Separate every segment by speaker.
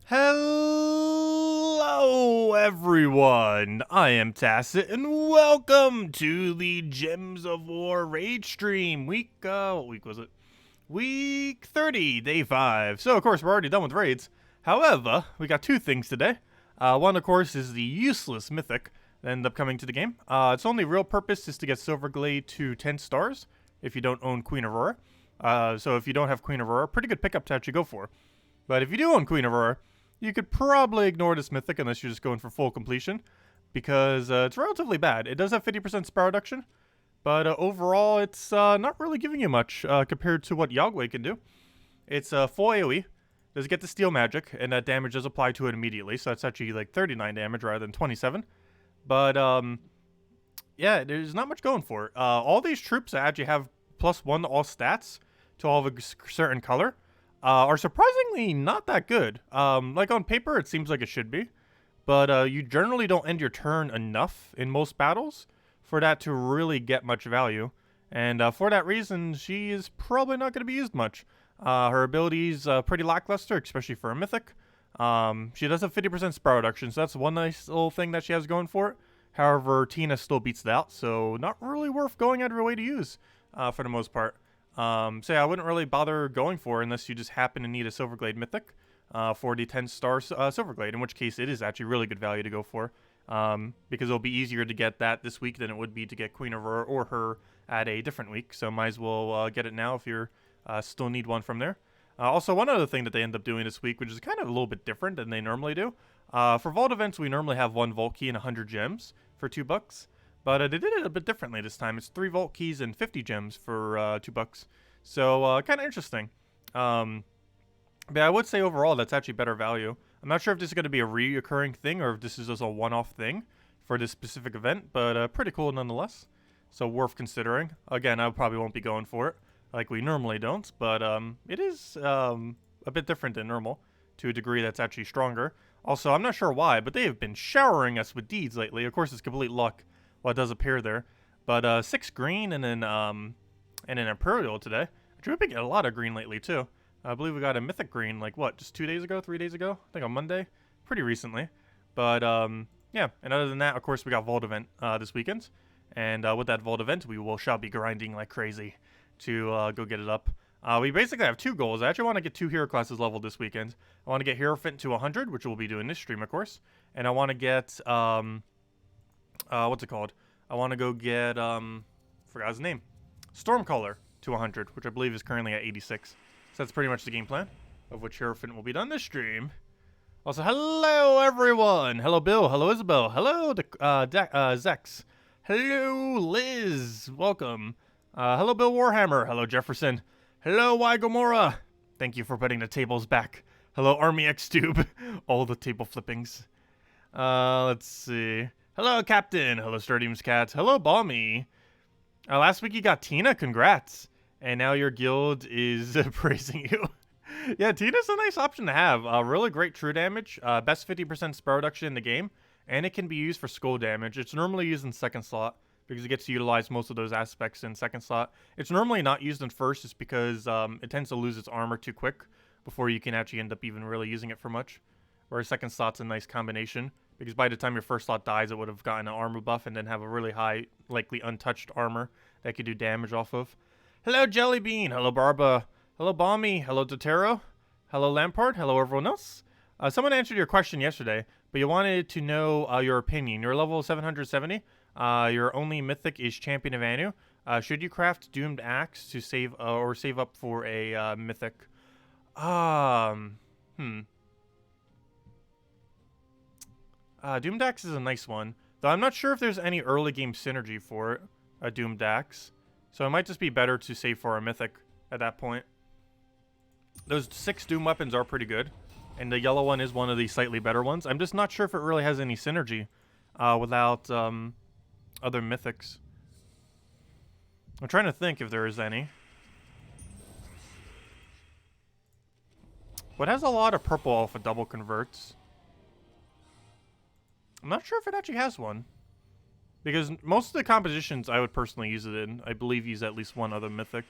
Speaker 1: Hello everyone, I am Tacet and welcome to the Gems of War raid stream. What week was it? Week 30, day 5. So of course we're already done with raids. However, we got two things today. One of course is the useless mythic that ended up coming to the game. Its only real purpose is to get Silverglade to 10 stars if you don't own Queen Aurora. So if you don't have Queen Aurora, pretty good pickup to actually go for. But if you do own Queen Aurora, you could probably ignore this mythic unless you're just going for full completion, because it's relatively bad. It does have 50% spell reduction, but overall it's not really giving you much compared to what Yagway can do. It's full AoE, does get the steal magic, and that damage does apply to it immediately, so that's actually like 39 damage rather than 27. But yeah, there's not much going for it. All these troops that actually have +1 to all stats to all of a certain color are surprisingly not that good. Like on paper, it seems like it should be, but you generally don't end your turn enough in most battles for that to really get much value. And for that reason, she is probably not going to be used much. Her ability's pretty lackluster, especially for a mythic. She does have 50% spell reduction, so that's one nice little thing that she has going for it. However, Tina still beats it out, so not really worth going out of your way to use for the most part. So yeah, I wouldn't really bother going for it unless you just happen to need a Silverglade mythic for the 10-star Silverglade, in which case it is actually really good value to go for, because it'll be easier to get that this week than it would be to get Queen Aurora or her at a different week, so might as well get it now if you're still need one from there. Also, one other thing that they end up doing this week, which is kind of a little bit different than they normally do, for Vault events we normally have 1 Vault key and 100 gems for $2. But they did it a bit differently this time. It's 3 Vault keys and 50 gems for $2. So kind of interesting. But I would say overall that's actually better value. I'm not sure if this is going to be a reoccurring thing or if this is just a one-off thing for this specific event, but pretty cool nonetheless. So worth considering. Again, I probably won't be going for it like we normally don't, but it is a bit different than normal to a degree that's actually stronger. Also, I'm not sure why, but they have been showering us with deeds lately. Of course, it's complete luck. Well, it does appear there, but 6 green and then an Imperial today. We've been getting a lot of green lately too. I believe we got a mythic green like what, just 2 days ago, 3 days ago? I think on Monday, pretty recently. But yeah, and other than that, of course, we got Vault event this weekend, and with that Vault event, shall be grinding like crazy to go get it up. We basically have 2 goals. I actually want to get 2 hero classes leveled this weekend. I want to get Hierophant to 100, which we'll be doing this stream, of course, and I want to get what's it called? I want to go get, forgot his name, Stormcaller to 100, which I believe is currently at 86. So that's pretty much the game plan, of which Hierophant will be done this stream. Also, hello everyone! Hello Bill, hello Isabel, hello Zex, hello Liz, welcome. Hello Bill Warhammer, hello Jefferson, hello Y Gomorrah, thank you for putting the tables back. Hello Army X Tube, all the table flippings. Let's see. Hello, Captain. Hello, Stardium's Cat. Hello, Balmy. Last week you got Tina. Congrats. And now your guild is praising you. Yeah, Tina's a nice option to have. Really great true damage. Best 50% spell reduction in the game. And it can be used for skull damage. It's normally used in second slot because it gets to utilize most of those aspects in second slot. It's normally not used in first just because it tends to lose its armor too quick before you can actually end up even really using it for much. Whereas second slot's a nice combination, because by the time your first slot dies, it would have gotten an armor buff and then have a really high, likely untouched armor that could do damage off of. Hello, Jellybean. Hello, Barba. Hello, Balmy. Hello, Dotero. Hello, Lampard. Hello, everyone else. Someone answered your question yesterday, but you wanted to know your opinion. You're level 770. Your only mythic is Champion of Anu. Should you craft Doomed Axe to save or save up for a mythic? Doomed Axe is a nice one, though I'm not sure if there's any early game synergy for it, a Doomed Axe. So it might just be better to save for a mythic at that point. Those 6 Doom weapons are pretty good, and the yellow one is one of the slightly better ones. I'm just not sure if it really has any synergy without other mythics. I'm trying to think if there is any. What has a lot of purple alpha double converts? I'm not sure if it actually has one. Because most of the compositions I would personally use it in, I believe, use at least one other mythic.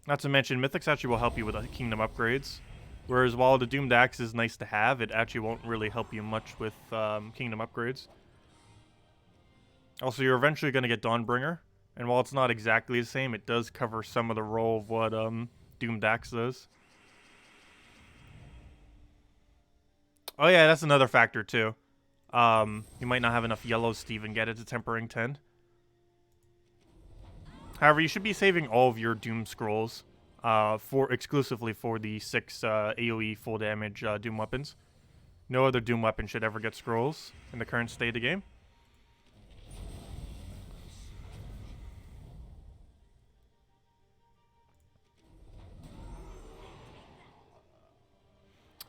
Speaker 1: Not to mention, mythics actually will help you with kingdom upgrades. Whereas while the Doomed Axe is nice to have, it actually won't really help you much with kingdom upgrades. Also, you're eventually going to get Dawnbringer, and while it's not exactly the same, it does cover some of the role of what Doomed Axe does. Oh yeah, that's another factor too. You might not have enough yellows to even get it to Tempering 10. However, you should be saving all of your Doom Scrolls exclusively for the 6 AoE full damage Doom weapons. No other Doom weapon should ever get scrolls in the current state of the game.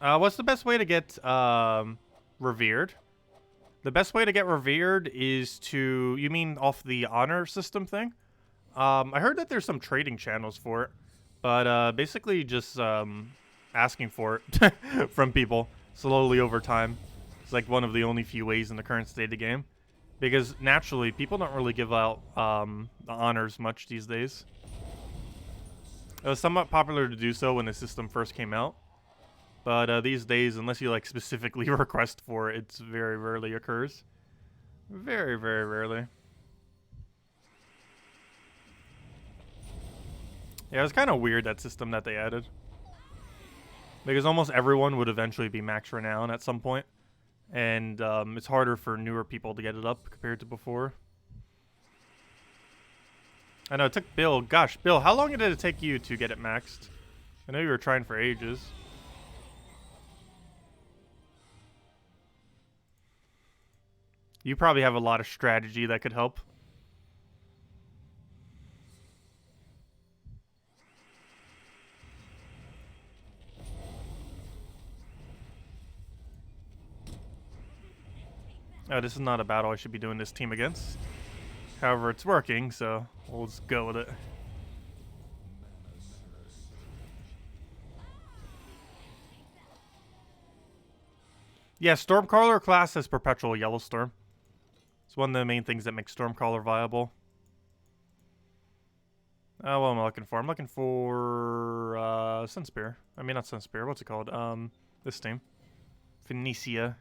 Speaker 1: What's the best way to get revered? The best way to get revered is to... You mean off the honor system thing? I heard that there's some trading channels for it. But basically just asking for it from people slowly over time. It's like one of the only few ways in the current state of the game. Because naturally, people don't really give out the honors much these days. It was somewhat popular to do so when the system first came out. But these days, unless you like specifically request for it, it's very rarely occurs. Very, very rarely. Yeah, it was kind of weird, that system that they added. Because almost everyone would eventually be max renown at some point. And it's harder for newer people to get it up compared to before. I know, it took Bill. Gosh, Bill, how long did it take you to get it maxed? I know you were trying for ages. You probably have a lot of strategy that could help. Oh, this is not a battle I should be doing this team against. However, it's working, so we'll just go with it. Yeah, Stormcaller class has Perpetual Yellowstorm. It's one of the main things that makes Stormcaller viable. What am I looking for? I'm looking for Sunspear. I mean, not Sunspear. What's it called? This team. Phoenicia.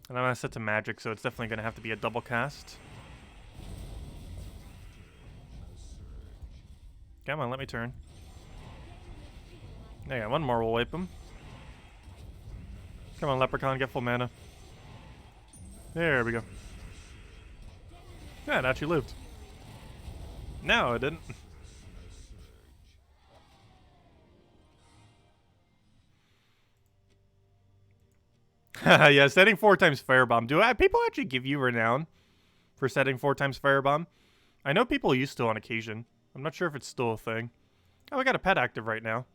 Speaker 1: And I'm going to set to magic, so it's definitely going to have to be a double cast. Come on, let me turn. Yeah, one more will wipe him. Come on, Leprechaun, get full mana. There we go. Yeah, it actually lived. No, it didn't. Yeah, setting 4 times Firebomb. Do people actually give you renown for setting 4 times Firebomb? I know people used to on occasion. I'm not sure if it's still a thing. Oh, we got a pet active right now.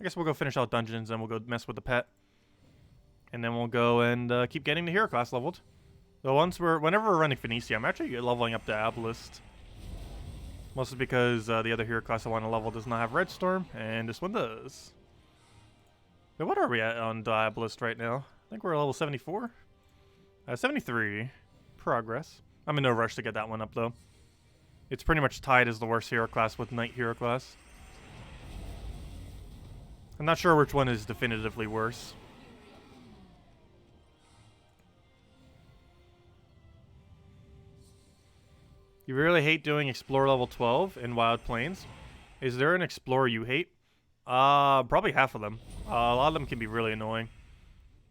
Speaker 1: I guess we'll go finish out dungeons and we'll go mess with the pet. And then we'll go and keep getting the hero class leveled. So whenever we're running Phoenicia, I'm actually leveling up the Abelist. Mostly because the other hero class I want to level does not have Red Storm, and this one does. But what are we at on Diabolist right now? I think we're level 74? 73. Progress. I'm in no rush to get that one up, though. It's pretty much tied as the worst hero class with Knight hero class. I'm not sure which one is definitively worse. You really hate doing Explorer level 12 in Wild Plains. Is there an Explorer you hate? Probably half of them. A lot of them can be really annoying.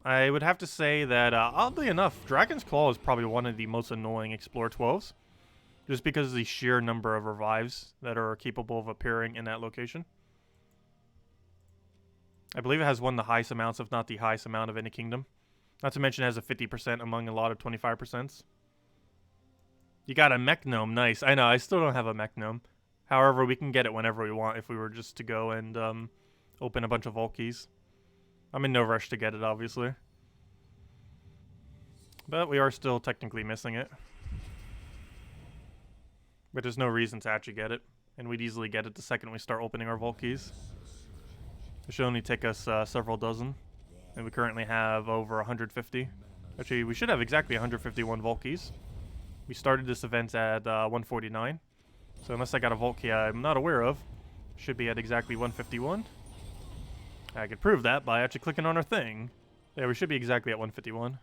Speaker 1: I would have to say that, oddly enough, Dragon's Claw is probably one of the most annoying Explorer 12s. Just because of the sheer number of revives that are capable of appearing in that location. I believe it has one of the highest amounts, if not the highest amount of any kingdom. Not to mention it has a 50% among a lot of 25%. You got a mech gnome, nice. I know, I still don't have a mech gnome. However, we can get it whenever we want if we were just to go and open a bunch of vault keys. I'm in no rush to get it, obviously. But we are still technically missing it. But there's no reason to actually get it. And we'd easily get it the second we start opening our vault keys. It should only take us several dozen. And we currently have over 150. Actually, we should have exactly 151 vault keys. We started this event at 149. So unless I got a vault key I'm not aware of, should be at exactly 151. I could prove that by actually clicking on our thing. Yeah, we should be exactly at 151.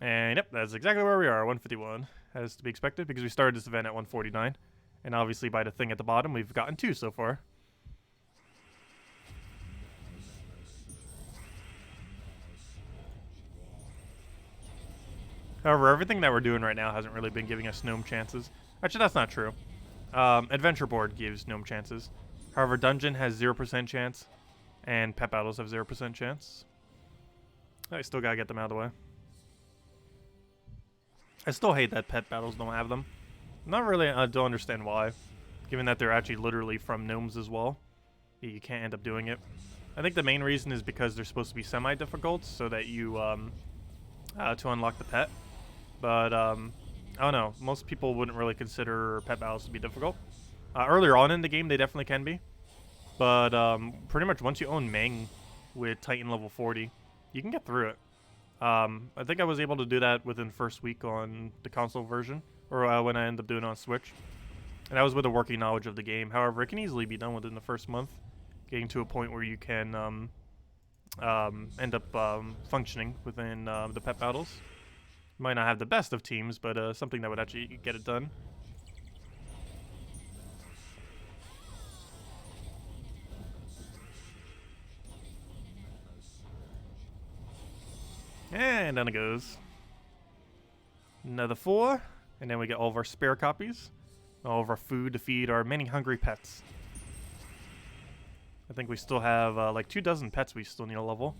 Speaker 1: And yep, that's exactly where we are, 151. As to be expected, because we started this event at 149. And obviously by the thing at the bottom, we've gotten 2 so far. However, everything that we're doing right now hasn't really been giving us gnome chances. Actually, that's not true. Adventure board gives gnome chances. However, dungeon has 0% chance, and pet battles have 0% chance. I still gotta get them out of the way. I still hate that pet battles don't have them. Not really, I don't understand why. Given that they're actually literally from gnomes as well. You can't end up doing it. I think the main reason is because they're supposed to be semi-difficult, so that you, to unlock the pet. But, I don't know. Most people wouldn't really consider pet battles to be difficult. Earlier on in the game, they definitely can be. But, pretty much once you own Meng with Titan level 40, you can get through it. I think I was able to do that within the first week on the console version, or when I ended up doing it on Switch. And that was with a working knowledge of the game. However, it can easily be done within the first month, getting to a point where you can end up functioning within the pet battles. Might not have the best of teams, but something that would actually get it done. And down it goes. Another 4. And then we get all of our spare copies. All of our food to feed our many hungry pets. I think we still have like 24 pets we still need to level.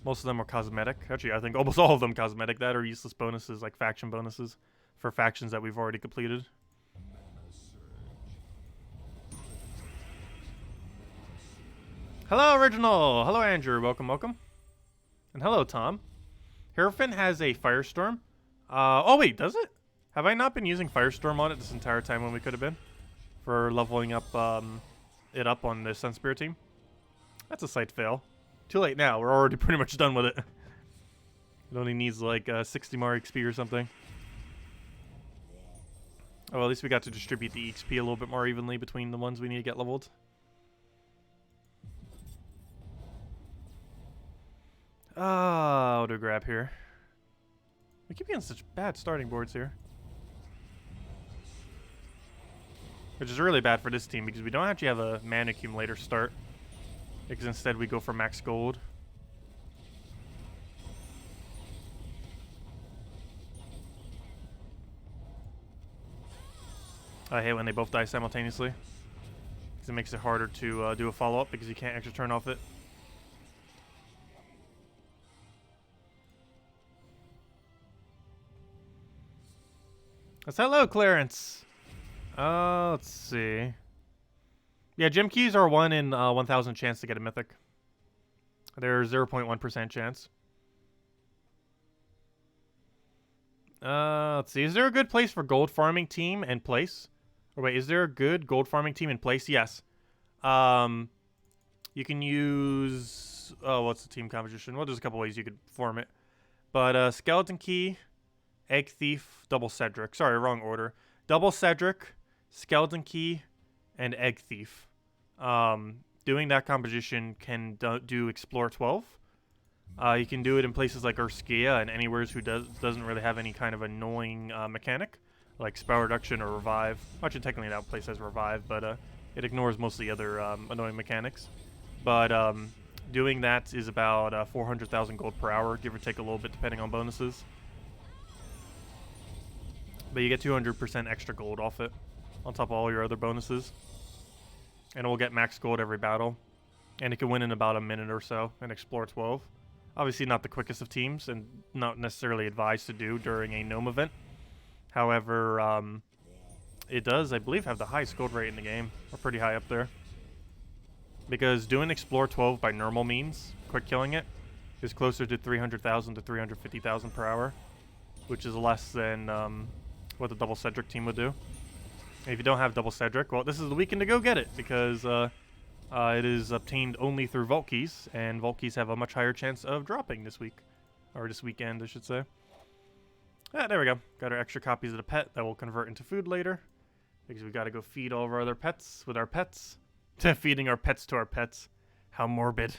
Speaker 1: Most of them are cosmetic. Actually, I think almost all of them cosmetic. That are useless bonuses, like faction bonuses, for factions that we've already completed. Hello, Original! Hello, Andrew. Welcome, welcome. And hello, Tom. Hierophant has a Firestorm. Oh wait, does it? Have I not been using Firestorm on it this entire time when we could have been? For leveling up it up on the Sun Spirit team? That's a slight fail. Too late now, we're already pretty much done with it. It only needs like 60 more XP or something. Oh, well, at least we got to distribute the XP a little bit more evenly between the ones we need to get leveled. What do we grab here? We keep getting such bad starting boards here. Which is really bad for this team because we don't actually have a mana accumulator start. Because instead we go for max gold. I hate when they both die simultaneously. Because it makes it harder to do a follow-up because you can't actually turn off it. Let's hello, Clarence. Let's see. Yeah, gem keys are 1 in 1,000 chance to get a mythic. They're 0.1% chance. Let's see. Is there a good place for gold farming team and place? Or wait, is there a good gold farming team in place? Yes. You can use... Oh, what's the team composition? Well, there's a couple ways you could form it. But Skeleton Key, Egg Thief, Double Cedric. Sorry, wrong order. Double Cedric, Skeleton Key, and Egg Thief. Doing that composition can do Explore 12. You can do it in places like Urskia and anywhere who doesn't really have any kind of annoying mechanic, like Spell Reduction or Revive. Actually, technically that place has Revive, but it ignores most of the other annoying mechanics. But doing that is about 400,000 gold per hour, give or take a little bit depending on bonuses. But you get 200% extra gold off it, on top of all your other bonuses. And it will get max gold every battle. And it can win in about a minute or so and Explore 12. Obviously not the quickest of teams, and not necessarily advised to do during a Gnome event. However, it does, I believe, have the highest gold rate in the game. Or pretty high up there. Because doing Explore 12 by normal means, quick killing it, is closer to 300,000 to 350,000 per hour. Which is less than what the Double Cedric team would do. And if you don't have Double Cedric, well, this is the weekend to go get it, because it is obtained only through Vault Keys, and Vault Keys have a much higher chance of dropping this week. Or this weekend, I should say. Ah, there we go. Got our extra copies of the pet that will convert into food later. Because we got to go feed all of our other pets with our pets. Feeding our pets to our pets. How morbid.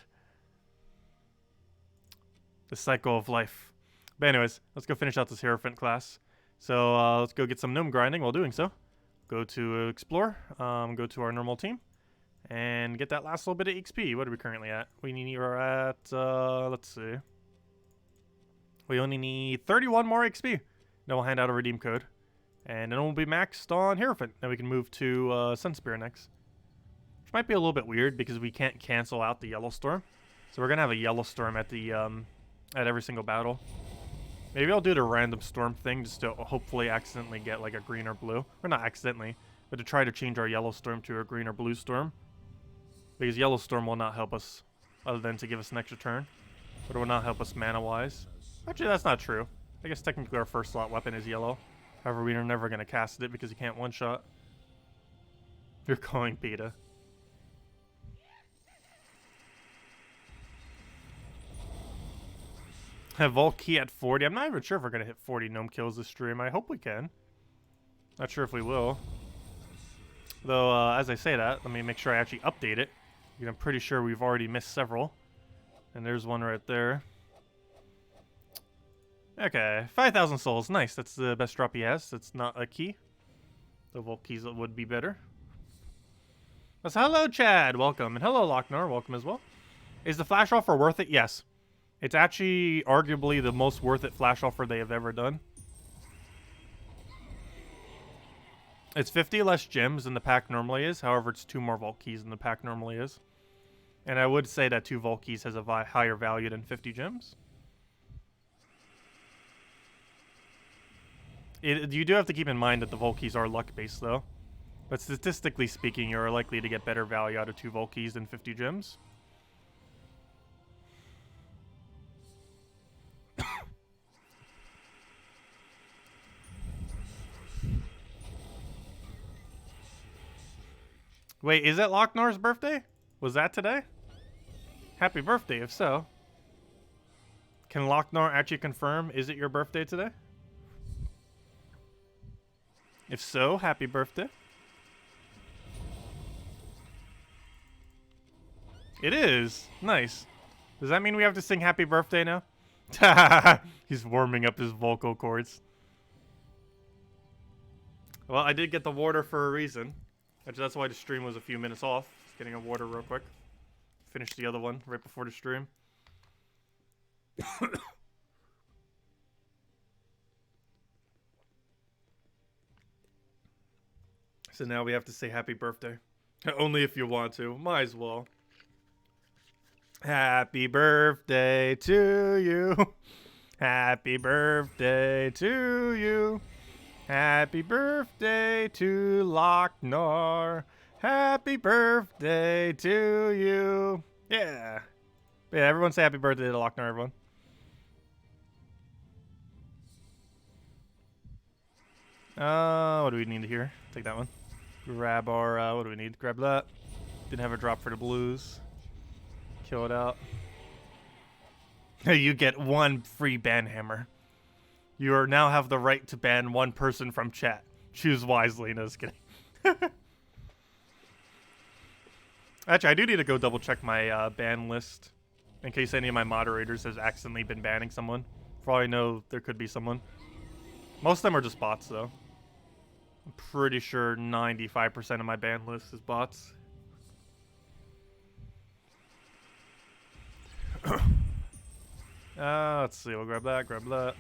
Speaker 1: The cycle of life. But anyways, let's go finish out this Hierophant class. So let's go get some gnome grinding while doing so. Go to explore, go to our normal team, and get that last little bit of XP. What are we currently at? We're at, let's see. We only need 31 more XP. Then we'll hand out a redeem code. And then we'll be maxed on Hierophant. Then we can move to Sunspear next. Which might be a little bit weird because we can't cancel out the Yellow Storm. So we're going to have a Yellow Storm at the at every single battle. Maybe I'll do the random storm thing just to hopefully accidentally get like a green or blue. Or not accidentally, but to try to change our Yellow Storm to a green or blue storm. Because Yellow Storm will not help us other than to give us an extra turn. But it will not help us mana-wise. Actually, that's not true. I guess technically our first slot weapon is yellow. However, we are never going to cast it because you can't one-shot. You're calling beta. Have Vault Key at 40. I'm not even sure if we're going to hit 40 gnome kills this stream. I hope we can. Not sure if we will. Though, as I say that, let me make sure I actually update it. I'm pretty sure we've already missed several. And there's one right there. Okay, 5,000 souls. Nice. That's the best drop he has. That's not a key. The Vault Keys would be better. So, hello, Chad. Welcome. And hello, Lochnar. Welcome as well. Is the flash offer worth it? Yes. It's actually arguably the most worth it flash offer they have ever done. It's 50 less gems than the pack normally is. However, it's 2 more Vault Keys than the pack normally is. And I would say that 2 Vault Keys has a higher value than 50 gems. You do have to keep in mind that the Vault Keys are luck-based, though. But statistically speaking, you're likely to get better value out of 2 Vault Keys than 50 gems. Wait, is it Lochnar's birthday? Was that today? Happy birthday, if so. Can Lochnar actually confirm, is it your birthday today? If so, happy birthday. It is. Nice. Does that mean we have to sing happy birthday now? He's warming up his vocal cords. Well, I did get the water for a reason. That's why the stream was a few minutes off. Just getting a water real quick. Finished the other one right before the stream. So now we have to say happy birthday. Only if you want to. Might as well. Happy birthday to you. Happy birthday to you. Happy birthday to Lochnar. Happy birthday to you. Yeah. Yeah, everyone say happy birthday to Lochnar, everyone. What do we need here? Take that one. Grab our, what do we need? Grab that. Didn't have a drop for the blues. Kill it out. You get 1 free ban hammer. You now have the right to ban 1 person from chat. Choose wisely. No, just kidding. Actually, I do need to go double check my ban list in case any of my moderators has accidentally been banning someone. For all I know, there could be someone. Most of them are just bots, though. I'm pretty sure 95% of my ban list is bots. Let's see. We'll grab that. Grab that.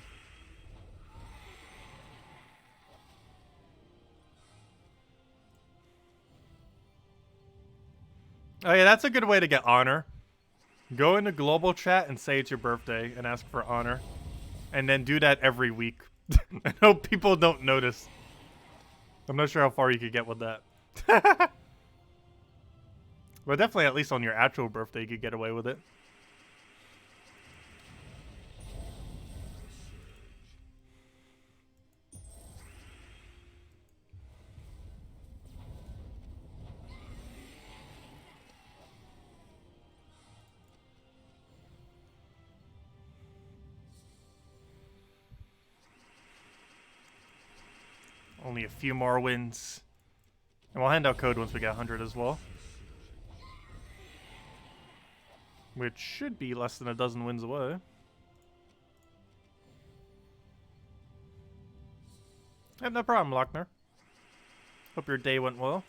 Speaker 1: Oh yeah, that's a good way to get honor. Go into global chat and say it's your birthday and ask for honor. And then do that every week. I know people don't notice. I'm not sure how far you could get with that. But definitely at least on your actual birthday you could get away with it. Only a few more wins. And we'll hand out code once we get 100 as well. Which should be less than a dozen wins away. I have no problem, Lochner. Hope your day went well.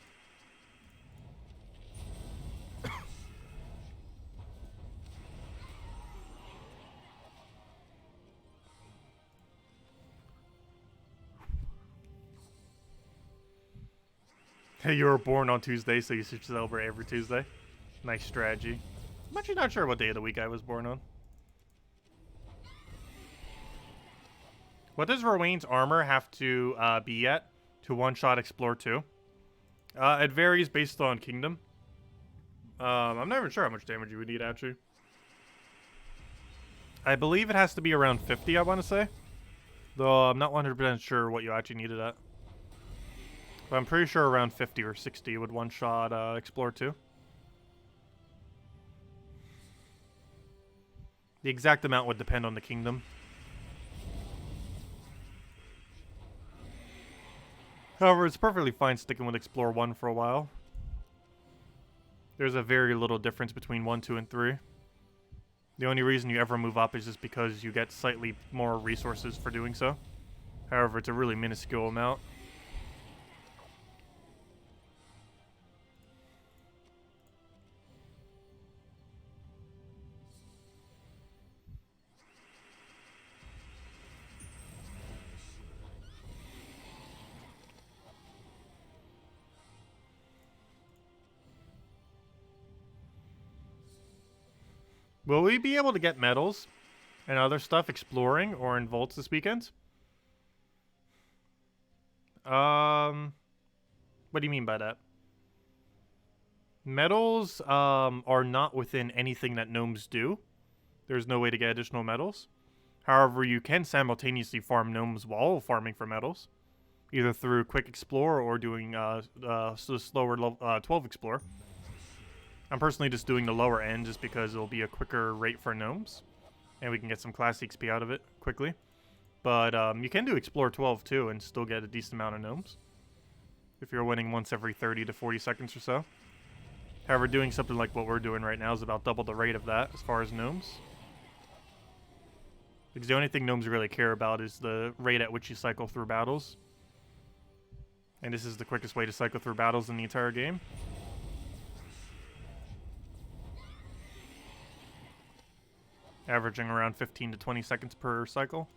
Speaker 1: Hey, you were born on Tuesday, so you should celebrate every Tuesday. Nice strategy. I'm actually not sure what day of the week I was born on. What does Rowan's armor have to be at to one-shot Explore 2? It varies based on kingdom. I'm not even sure how much damage you would need, actually. I believe it has to be around 50, I want to say. Though I'm not 100% sure what you actually needed at. But I'm pretty sure around 50 or 60 would one-shot Explore 2. The exact amount would depend on the kingdom. However, it's perfectly fine sticking with Explore 1 for a while. There's a very little difference between 1, 2, and 3. The only reason you ever move up is just because you get slightly more resources for doing so. However, it's a really minuscule amount. Will we be able to get medals and other stuff exploring or in vaults this weekend? What do you mean by that? Medals are not within anything that gnomes do. There's no way to get additional medals. However, you can simultaneously farm gnomes while farming for medals, either through quick explore or doing slower 12 explore. I'm personally just doing the lower end just because it'll be a quicker rate for gnomes, and we can get some class XP out of it quickly. But you can do Explore 12 too and still get a decent amount of gnomes if you're winning once every 30 to 40 seconds or so. However, doing something like what we're doing right now is about double the rate of that as far as gnomes. Because the only thing gnomes really care about is the rate at which you cycle through battles. And this is the quickest way to cycle through battles in the entire game. Averaging around 15 to 20 seconds per cycle.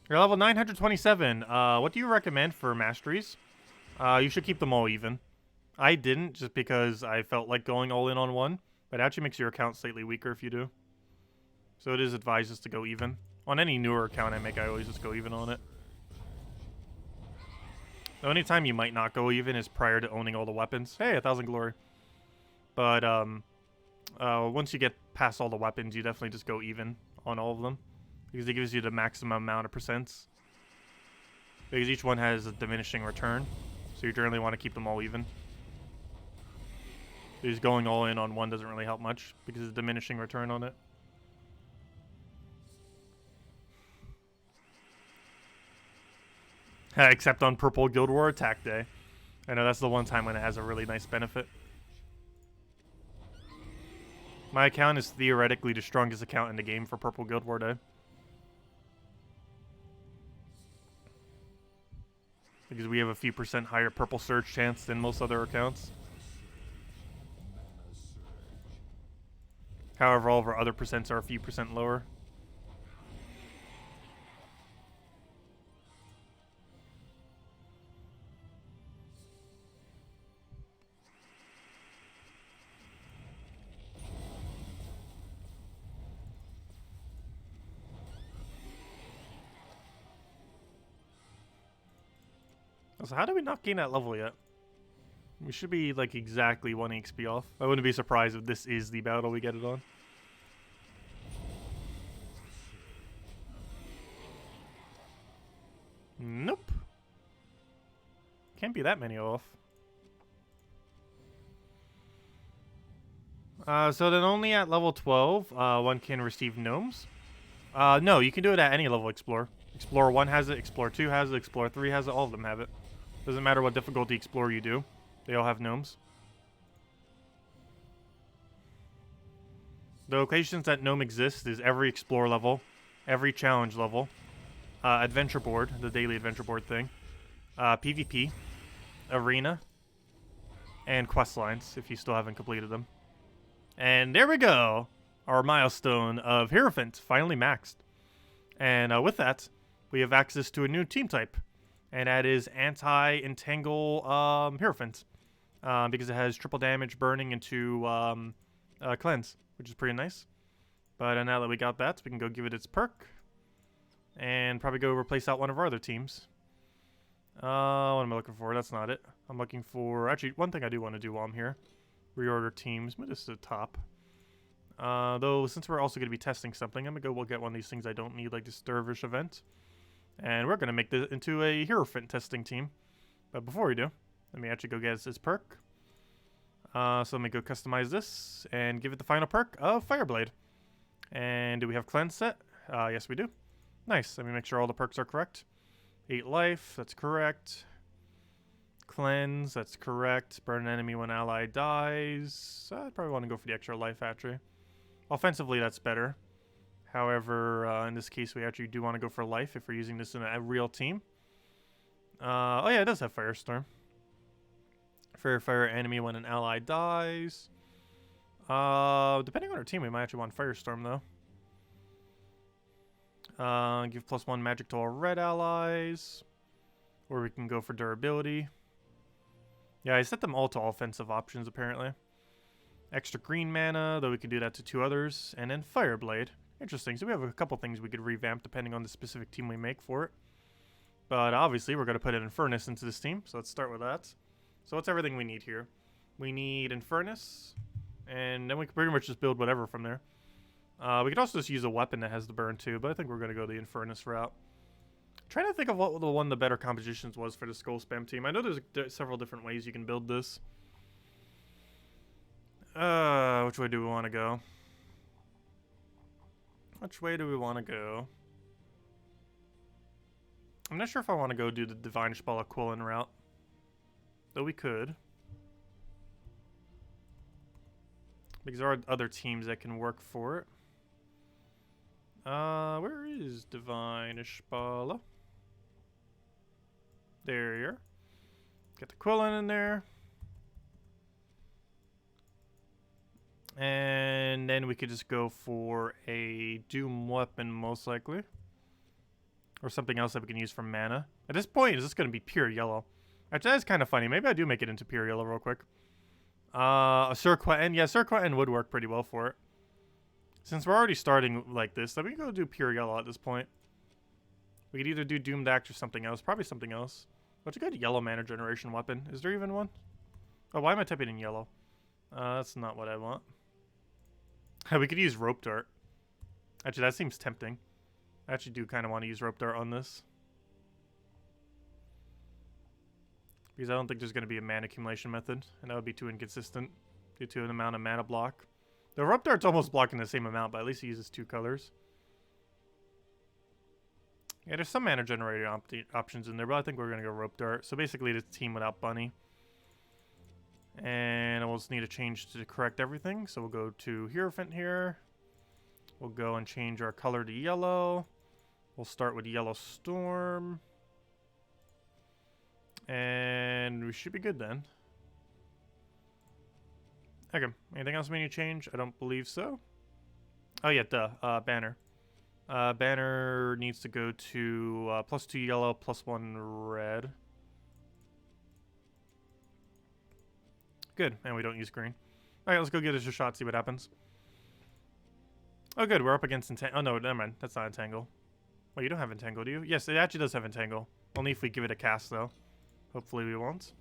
Speaker 1: You're level 927. What do you recommend for masteries? You should keep them all even. I didn't, just because I felt like going all in on one. But it actually makes your account slightly weaker if you do. So it is advised just to go even. On any newer account I make, I always just go even on it. The only time you might not go even is prior to owning all the weapons. Hey, 1,000 glory. But, once you get past all the weapons, you definitely just go even on all of them. Because it gives you the maximum amount of percents. Because each one has a diminishing return. So you generally want to keep them all even. Because going all in on one doesn't really help much. Because of the diminishing return on it. Except on Purple Guild War Attack Day. I know that's the one time when it has a really nice benefit. My account is theoretically the strongest account in the game for Purple Guild War Day. Because we have a few percent higher purple surge chance than most other accounts. However, all of our other percents are a few percent lower. So how do we not gain that level yet? We should be like exactly 1 XP off. I wouldn't be surprised if this is the battle we get it on. Nope. Can't be that many off. So then only at level 12, one can receive gnomes. No, you can do it at any level Explore. Explore 1 has it, Explore 2 has it, Explore 3 has it, all of them have it. Doesn't matter what difficulty Explore you do. They all have gnomes. The locations that Gnome exists is every explore level, every challenge level, adventure board, the daily adventure board thing, PvP, arena, and quest lines if you still haven't completed them. And there we go, our milestone of Hierophant finally maxed. And with that, we have access to a new team type, and that is anti-entangle Hierophant, because it has triple damage, burning, into cleanse, which is pretty nice. But now that we got that, we can go give it its perk, and probably go replace out one of our other teams. What am I looking for? That's not it. I'm looking for, actually, one thing I do want to do while I'm here. Reorder teams. Move this to the top. Though, since we're also going to be testing something, I'm going to go get one of these things I don't need, like this dervish event. And we're going to make this into a Hierophant testing team. But before we do, let me actually go get its perk. So let me go customize this and give it the final perk of Fireblade. And do we have cleanse set? Yes, we do. Nice. Let me make sure all the perks are correct. 8 life, that's correct. Cleanse, that's correct. Burn an enemy when ally dies. I'd probably want to go for the extra life, actually. Offensively, that's better. However, in this case, we actually do want to go for life if we're using this in a real team. Oh yeah, it does have Firestorm. Fire enemy when an ally dies. Depending on our team, we might actually want Firestorm, though. Give +1 magic to all red allies. Or we can go for durability. Yeah, I set them all to offensive options, apparently. Extra green mana, though we can do that to 2 others. And then Fireblade. Interesting. So we have a couple things we could revamp depending on the specific team we make for it. But obviously, we're going to put an Infernus into this team. So let's start with that. So what's everything we need here? We need Infernus. And then we can pretty much just build whatever from there. We could also just use a weapon that has the burn too, but I think we're going to go the Infernus route. Trying to think of what one of the better compositions was for the Skull Spam team. I know there's several different ways you can build this. Which way do we want to go? Which way do we want to go? I'm not sure if I want to go do the Divine Spell Aquilin route. Though we could. Because there are other teams that can work for it. Where is Divine Ishbala? There you are. Get the Quillin in there. And then we could just go for a Doom weapon, most likely. Or something else that we can use for mana. At this point, is this going to be pure yellow? Actually, that's kind of funny. Maybe I do make it into pure yellow real quick. A Surquetin. Yeah, Surquetin would work pretty well for it. Since we're already starting like this, let me go do pure yellow at this point. We could either do Doomed Axe or something else. Probably something else. What's a good yellow mana generation weapon? Is there even one? Oh, why am I typing in yellow? That's not what I want. We could use Rope Dart. Actually, that seems tempting. I actually do kind of want to use Rope Dart on this. Because I don't think there's going to be a mana accumulation method. And that would be too inconsistent due to an amount of mana block. The Rope Dart's almost blocking the same amount, but at least he uses 2 colors. Yeah, there's some mana generator options in there, but I think we're going to go Rope Dart. So basically, it's a team without Bunny. And we'll just need to change to correct everything. So we'll go to Hierophant here. We'll go and change our color to yellow. We'll start with Yellow Storm. And we should be good then. Okay, anything else we need to change? I don't believe so. Oh yeah, Banner. Banner needs to go to +2 yellow, +1 red. Good, and we don't use green. Alright, let's go give this a shot, see what happens. Oh good, we're up against Entangle. Oh no, never mind, that's not Entangle. Well, you don't have Entangle, do you? Yes, it actually does have Entangle. Only if we give it a cast, though. Hopefully we won't.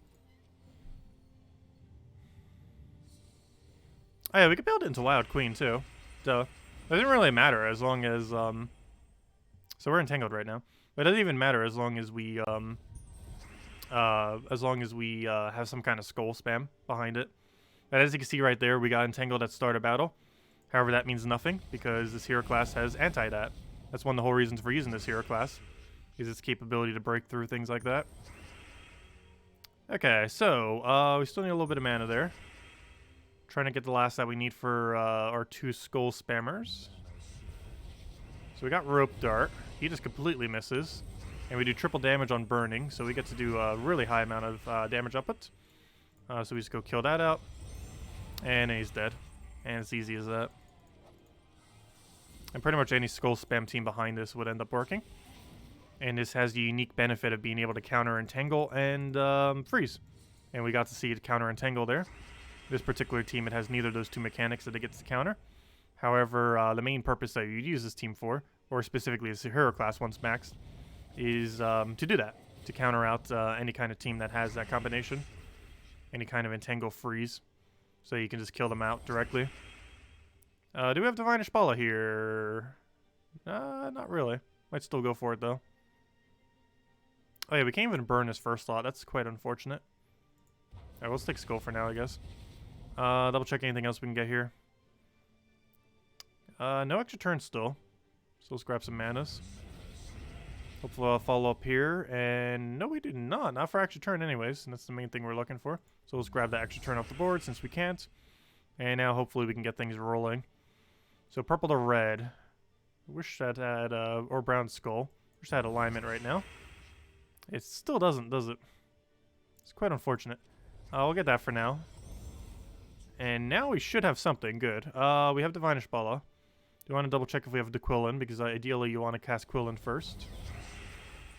Speaker 1: Oh yeah, we could build it into Wild Queen, too. Duh. It doesn't really matter as long as, So we're entangled right now. But it doesn't even matter as long as we, have some kind of skull spam behind it. And as you can see right there, we got entangled at start of battle. However, that means nothing, because this hero class has anti-that. That's one of the whole reasons for using this hero class, is its capability to break through things like that. Okay, so, we still need a little bit of mana there. Trying to get the last that we need for our 2 skull spammers. So we got rope dart. He just completely misses. And we do triple damage on burning, so we get to do a really high amount of damage output. So we just go kill that out. And he's dead. And it's easy as that. And pretty much any skull spam team behind this would end up working. And this has the unique benefit of being able to counter entangle and freeze. And we got to see it counter entangle there. This particular team, it has neither of those 2 mechanics that it gets to counter. However, the main purpose that you'd use this team for, or specifically the hero class once maxed, is to do that. To counter out any kind of team that has that combination. Any kind of entangle freeze. So you can just kill them out directly. Do we have Divine Ishpala here? Not really. Might still go for it though. Oh yeah, we can't even burn his first slot. That's quite unfortunate. Alright, let's take skull for now, I guess. Double check anything else we can get here. No extra turn still. So let's grab some manas. Hopefully I'll follow up here. And no, we do not. Not for extra turn anyways. And that's the main thing we're looking for. So let's grab that extra turn off the board since we can't. And now hopefully we can get things rolling. So purple to red. I wish that had, or brown skull. Wish that had alignment right now. It still doesn't, does it? It's quite unfortunate. We'll get that for now. And now we should have something good. We have Divine Ishpala. Do you want to double check if we have the Quillen? Because ideally you want to cast Quillen first.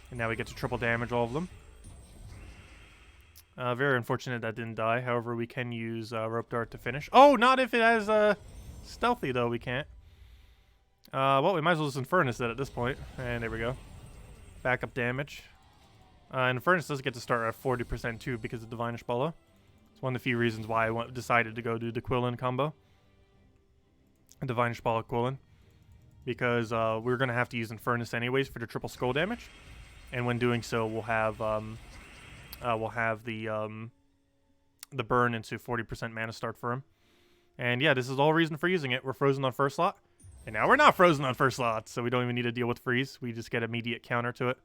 Speaker 1: And now we get to triple damage all of them. Very unfortunate that didn't die. However, we can use Rope Dart to finish. Oh, not if it has Stealthy, though. We can't. Well, we might as well just Infernus it at this point. And there we go. Backup damage. And Infernus does get to start at 40% too because of Divine Ishpala. It's one of the few reasons why I decided to go do the Quillen combo. Divine Ishpala Quillen. Because we're going to have to use Infernus anyways for the triple skull damage. And when doing so, we'll have the burn into 40% mana start for him. And yeah, this is all reason for using it. We're frozen on first slot. And now we're not frozen on first slot, so we don't even need to deal with freeze. We just get immediate counter to it.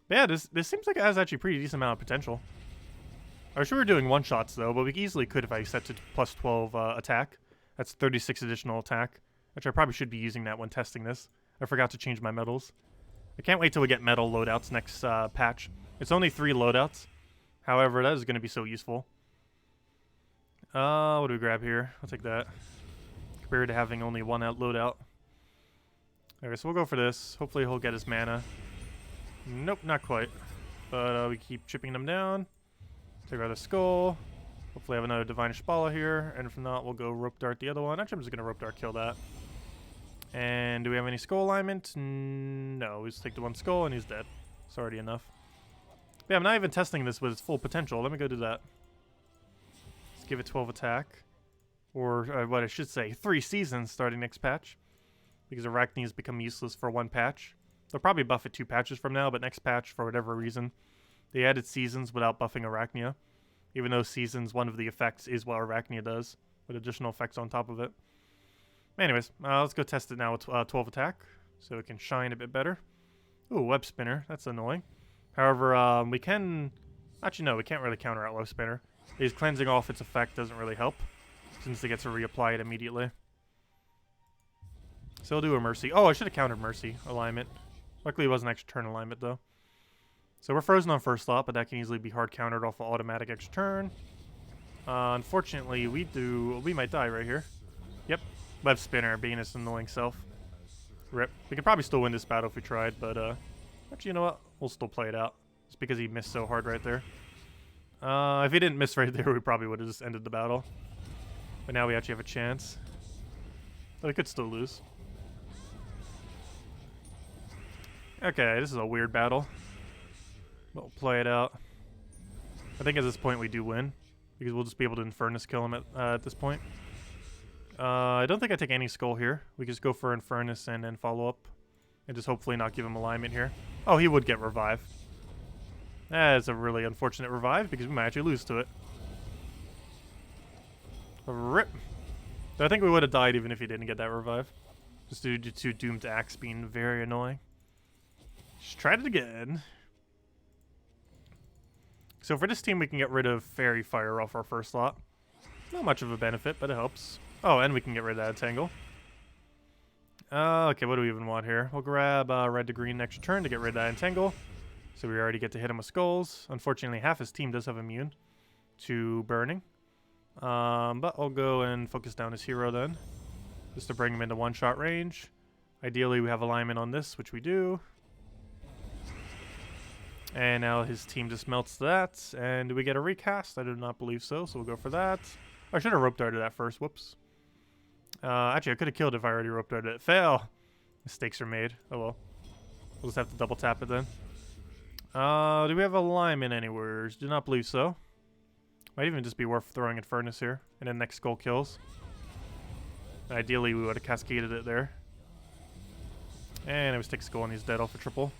Speaker 1: But yeah, this seems like it has actually pretty decent amount of potential. I wish we were doing one-shots, though, but we easily could if I set to plus 12 attack. That's 36 additional attack, which I probably should be using that when testing this. I forgot to change my medals. I can't wait till we get metal loadouts next patch. It's only 3 loadouts. However, that is going to be so useful. What do we grab here? I'll take that. Compared to having only 1 loadout. Okay, so we'll go for this. Hopefully he'll get his mana. Nope, not quite. But we keep chipping them down. Take out a skull. Hopefully have another Divine Ishpala here. And if not, we'll go Rope Dart the other one. Actually, I'm just going to Rope Dart kill that. And do we have any skull alignment? No, we just take the 1 skull and he's dead. It's already enough. But yeah, I'm not even testing this with its full potential. Let me go do that. Let's give it 12 attack. Or what I should say, 3 seasons starting next patch. Because Arachne's become useless for 1 patch. They'll probably buff it 2 patches from now, but next patch, for whatever reason, they added seasons without buffing Arachnia. Even though seasons, one of the effects is what Arachnia does, with additional effects on top of it. Anyways, let's go test it now with 12 attack, so it can shine a bit better. Ooh, Web Spinner, that's annoying. However, we can... Actually, no, we can't really counter out Web Spinner. Because cleansing off its effect doesn't really help, since it gets to reapply it immediately. So we'll do a Mercy. Oh, I should have countered Mercy alignment. Luckily, it wasn't extra turn alignment, though. So we're frozen on first slot, but that can easily be hard countered off of automatic extra turn. Unfortunately, we might die right here. Yep, Web Spinner being its annoying self. Rip. We could probably still win this battle if we tried, but actually, you know what? We'll still play it out. Just because he missed so hard right there. If he didn't miss right there, we probably would have just ended the battle. But now we actually have a chance. But we could still lose. Okay, this is a weird battle. We'll play it out. I think at this point we do win. Because we'll just be able to Infernus kill him at this point. I don't think I take any skull here. We can just go for Infernus and then follow up. And just hopefully not give him alignment here. Oh, he would get revive. That's a really unfortunate revive because we might actually lose to it. Rip. So I think we would have died even if he didn't get that revive. Just due to Doomed Axe being very annoying. Just tried it again. So for this team, we can get rid of Fairy Fire off our first slot. Not much of a benefit, but it helps. Oh, and we can get rid of that tangle. Okay, what do we even want here? We'll grab red to green next turn to get rid of that entangle. So we already get to hit him with skulls. Unfortunately, half his team does have immune to burning. But I'll go and focus down his hero then, just to bring him into one-shot range. Ideally, we have alignment on this, which we do. And now his team just melts that. And do we get a recast? I do not believe so, so we'll go for that. I should have rope darted that first. Whoops. Actually, I could have killed if I already rope darted it. Fail! Mistakes are made. Oh well. We'll just have to double tap it then. Do we have alignment anywhere? Do not believe so. Might even just be worth throwing in Furnace here. And then next skull kills. Ideally, we would have cascaded it there. And it was stick skull and he's dead off a triple.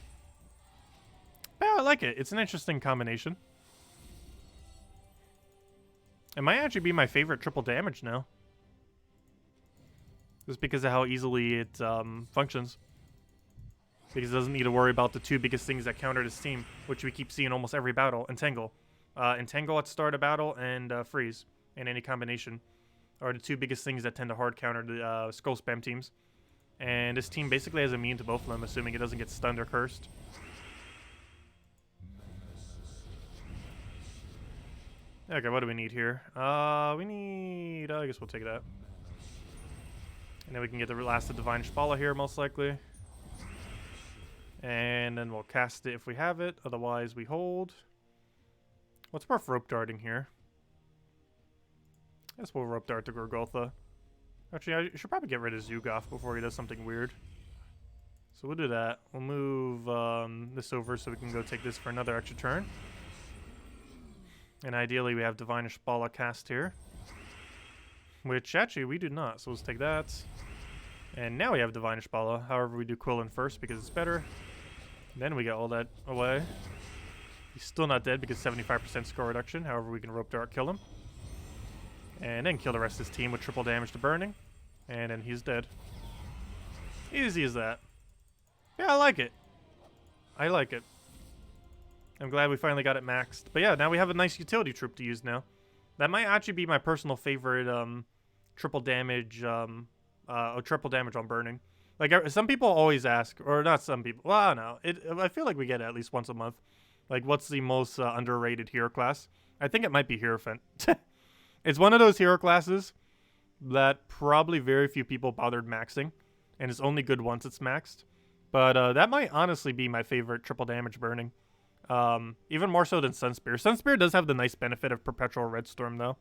Speaker 1: Yeah, I like it. It's an interesting combination. It might actually be my favorite triple damage now. Just because of how easily it functions. Because it doesn't need to worry about the two biggest things that counter this team, which we keep seeing almost every battle. Entangle. Entangle at start of battle and freeze in any combination are the two biggest things that tend to hard counter the skull spam teams. And this team basically has immune to both of them, assuming it doesn't get stunned or cursed. Okay, what do we need here? We need... I guess we'll take that. And then we can get the last of Divine Shpala here, most likely. And then we'll cast it if we have it. Otherwise, we hold. What's worth rope darting here? I guess we'll rope dart to Gorgotha. Actually, I should probably get rid of Zugoth before he does something weird. So we'll do that. We'll move this over so we can go take this for another extra turn. And ideally, we have Divine Shpala cast here. Which, actually, we do not. So let's take that. And now we have Divine Shpala. However, we do Quillen first because it's better. Then we get all that away. He's still not dead because 75% score reduction. However, we can rope dart kill him. And then kill the rest of his team with triple damage to burning. And then he's dead. Easy as that. Yeah, I like it. I like it. I'm glad we finally got it maxed. But yeah, now we have a nice utility troop to use now. That might actually be my personal favorite triple damage triple damage on burning. Like, some people always ask, or not some people. Well, no. I feel like we get it at least once a month. Like, what's the most underrated hero class? I think it might be Hierophant. It's one of those hero classes that probably very few people bothered maxing, and it's only good once it's maxed. But that might honestly be my favorite triple damage burning. Even more so than Sunspear. Sunspear does have the nice benefit of Perpetual Redstorm, though.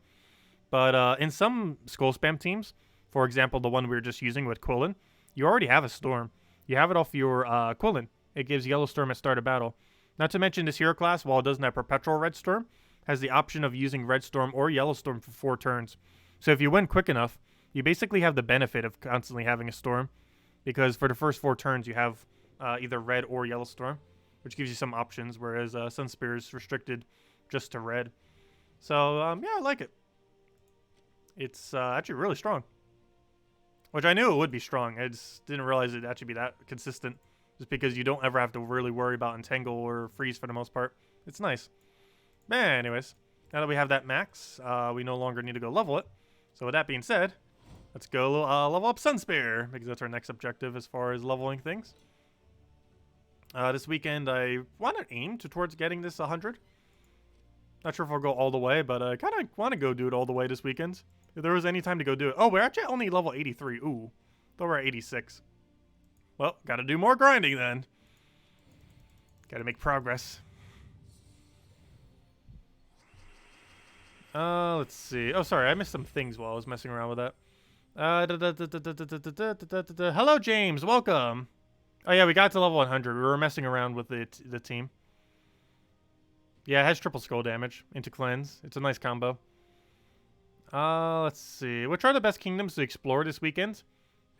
Speaker 1: But in some Skull Spam teams, for example, the one we were just using with Quillen, you already have a Storm. You have it off your Quillen. It gives Yellow Storm at start of battle. Not to mention this hero class, while it doesn't have Perpetual Redstorm, has the option of using Redstorm or Yellowstorm for 4 turns. So if you win quick enough, you basically have the benefit of constantly having a Storm. Because for the first 4 turns, you have either Red or Yellowstorm, which gives you some options, whereas Sunspear is restricted just to Red. So, yeah, I like it. It's actually really strong. Which I knew it would be strong. I just didn't realize it'd actually be that consistent. Just because you don't ever have to really worry about Entangle or Freeze for the most part. It's nice. But anyways, now that we have that max, we no longer need to go level it. So with that being said, let's go level up Sunspear, because that's our next objective as far as leveling things. This weekend, I want to aim towards getting this 100. Not sure if I'll go all the way, but I kind of want to go do it all the way this weekend. If there was any time to go do it. Oh, we're actually only level 83. Ooh, thought we're at 86. Well, got to do more grinding then. Got to make progress. Let's see. Oh, sorry, I missed some things while I was messing around with that. Hello, James. Welcome. Oh, yeah, we got to level 100. We were messing around with the team. Yeah, it has triple skull damage into cleanse. It's a nice combo. Let's see. Which are the best kingdoms to explore this weekend?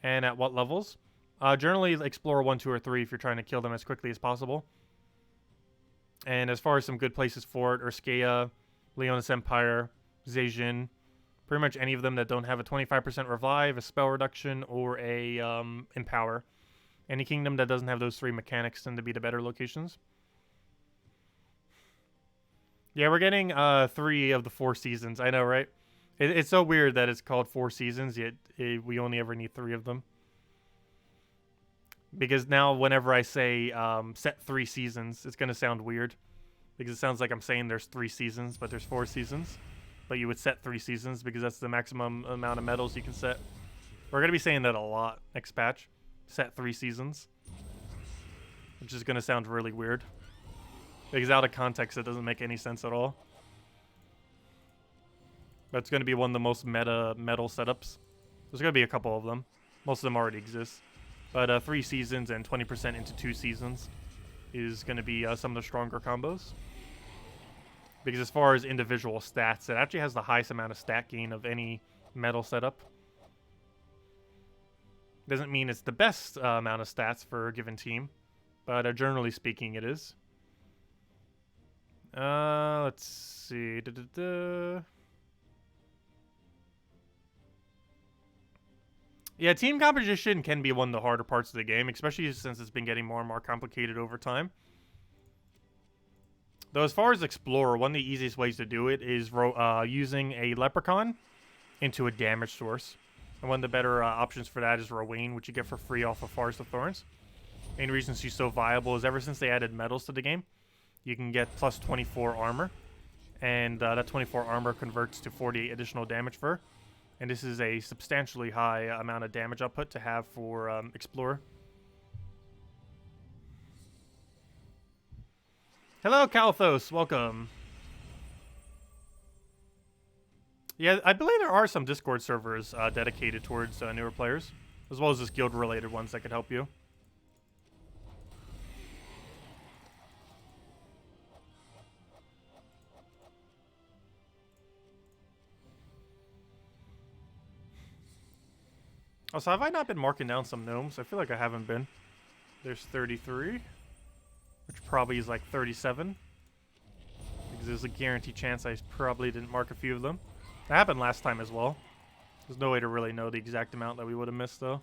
Speaker 1: And at what levels? Generally, explore 1, 2, or 3 if you're trying to kill them as quickly as possible. And as far as some good places for it, Urskea, Leonis Empire, Zhejian, pretty much any of them that don't have a 25% revive, a spell reduction, or a empower. Any kingdom that doesn't have those 3 mechanics tend to be the better locations. Yeah, we're getting 3 of the 4 seasons. I know, right? It's so weird that it's called 4 seasons, yet we only ever need 3 of them. Because now whenever I say set 3 seasons, it's going to sound weird. Because it sounds like I'm saying there's 3 seasons, but there's 4 seasons. But you would set 3 seasons because that's the maximum amount of medals you can set. We're going to be saying that a lot next patch. Set 3 seasons. Which is going to sound really weird. Because out of context, it doesn't make any sense at all. But it's going to be one of the most meta medal setups. There's going to be a couple of them. Most of them already exist. But 3 seasons and 20% into 2 seasons is going to be some of the stronger combos. Because as far as individual stats, it actually has the highest amount of stat gain of any medal setup. Doesn't mean it's the best amount of stats for a given team, but generally speaking, it is. Let's see. Yeah, team composition can be one of the harder parts of the game, especially since it's been getting more and more complicated over time. Though as far as Explorer, one of the easiest ways to do it is using a Leprechaun into a damage source. And one of the better options for that is Rowan, which you get for free off of Forest of Thorns. Main reason she's so viable is ever since they added medals to the game, you can get plus 24 armor. And that 24 armor converts to 48 additional damage for her. And this is a substantially high amount of damage output to have for Explorer. Hello, Kalthos. Welcome. Yeah, I believe there are some Discord servers dedicated towards newer players, as well as just guild-related ones that could help you. Also, have I not been marking down some gnomes? I feel like I haven't been. There's 33, which probably is like 37. Because there's a guaranteed chance I probably didn't mark a few of them. That happened last time as well. There's no way to really know the exact amount that we would have missed, though.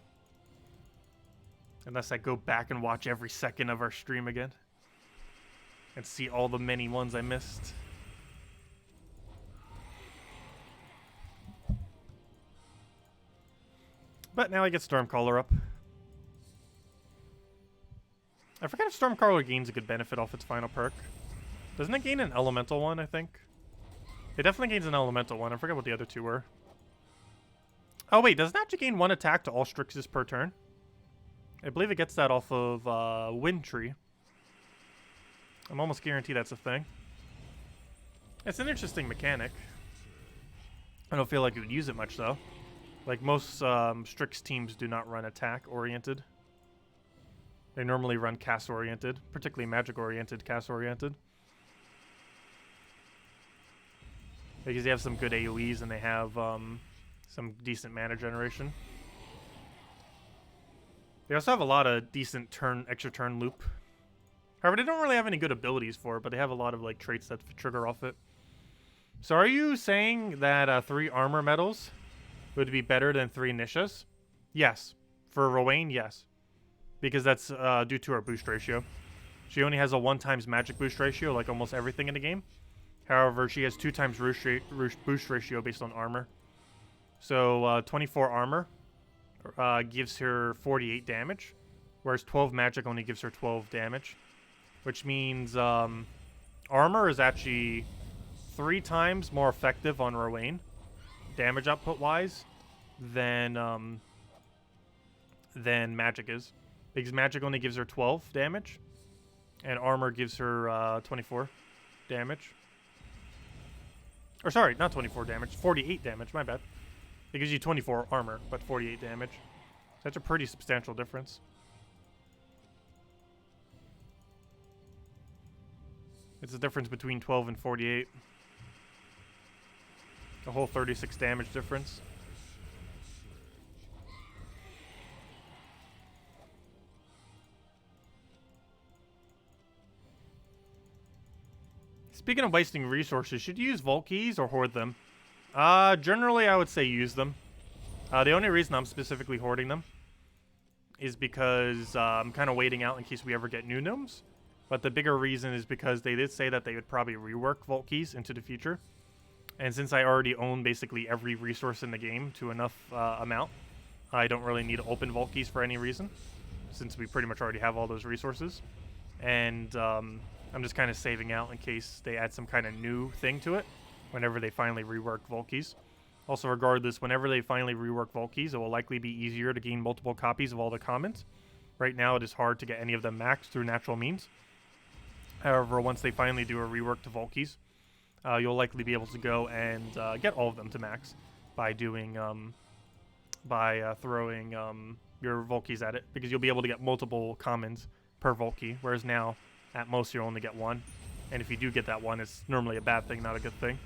Speaker 1: Unless I go back and watch every second of our stream again. And see all the many ones I missed. But now I get Stormcaller up. I forget if Stormcaller gains a good benefit off its final perk. Doesn't it gain an elemental one, I think? It definitely gains an elemental one. I forget what the other two were. Oh wait, doesn't it actually gain 1 attack to all Strixes per turn? I believe it gets that off of Wind Tree. I'm almost guaranteed that's a thing. It's an interesting mechanic. I don't feel like you would use it much though. Like most Strix teams do not run attack-oriented. They normally run cast-oriented, particularly magic-oriented, cast-oriented. Because they have some good AoEs and they have some decent mana generation. They also have a lot of decent extra turn loop. However, they don't really have any good abilities for it, but they have a lot of like traits that trigger off it. So are you saying that 3 armor medals would be better than 3 Nishas? Yes. For Rowan, yes. Because that's due to her boost ratio. She only has a 1x magic boost ratio, like almost everything in the game. However, she has 2x boost ratio based on armor. So 24 armor gives her 48 damage, whereas 12 magic only gives her 12 damage. Which means armor is actually 3 times more effective on Rowan, damage output wise, than magic is, because magic only gives her 12 damage and armor gives her 24 damage, or sorry, not 24 damage, 48 damage, my bad. It gives you 24 armor but 48 damage. That's a pretty substantial difference. It's the difference between 12 and 48. A whole 36 damage difference. Speaking of wasting resources, should you use Vault Keys or hoard them? Generally I would say use them. The only reason I'm specifically hoarding them is because I'm kind of waiting out in case we ever get new gnomes. But the bigger reason is because they did say that they would probably rework Vault Keys into the future. And since I already own basically every resource in the game to enough amount, I don't really need to open vault keys for any reason, since we pretty much already have all those resources. And I'm just kind of saving out in case they add some kind of new thing to it whenever they finally rework vault keys. Also, regardless, whenever they finally rework vault keys, it will likely be easier to gain multiple copies of all the commons. Right now, it is hard to get any of them maxed through natural means. However, once they finally do a rework to vault keys, you'll likely be able to go and get all of them to max by doing throwing your vault keys at it, because you'll be able to get multiple commons per vault key, whereas now at most you only get one, and if you do get that one, it's normally a bad thing, not a good thing.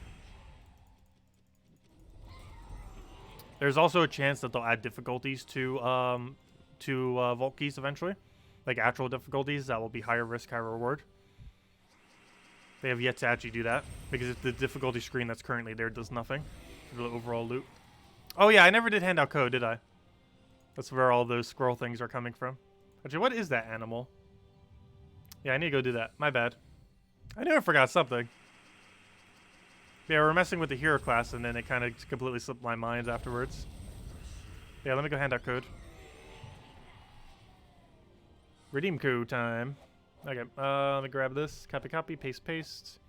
Speaker 1: There's also a chance that they'll add difficulties to vault keys eventually, like actual difficulties that will be higher risk, higher reward. They have yet to actually do that, because if the difficulty screen that's currently there does nothing for the overall loot. Oh yeah, I never did hand out code, did I? That's where all those squirrel things are coming from. Actually, what is that animal? Yeah, I need to go do that. My bad. I knew I forgot something. Yeah, we're messing with the hero class, and then it kind of completely slipped my mind afterwards. Yeah, let me go hand out code. Redeem code time. Okay, let me grab this. Copy, paste.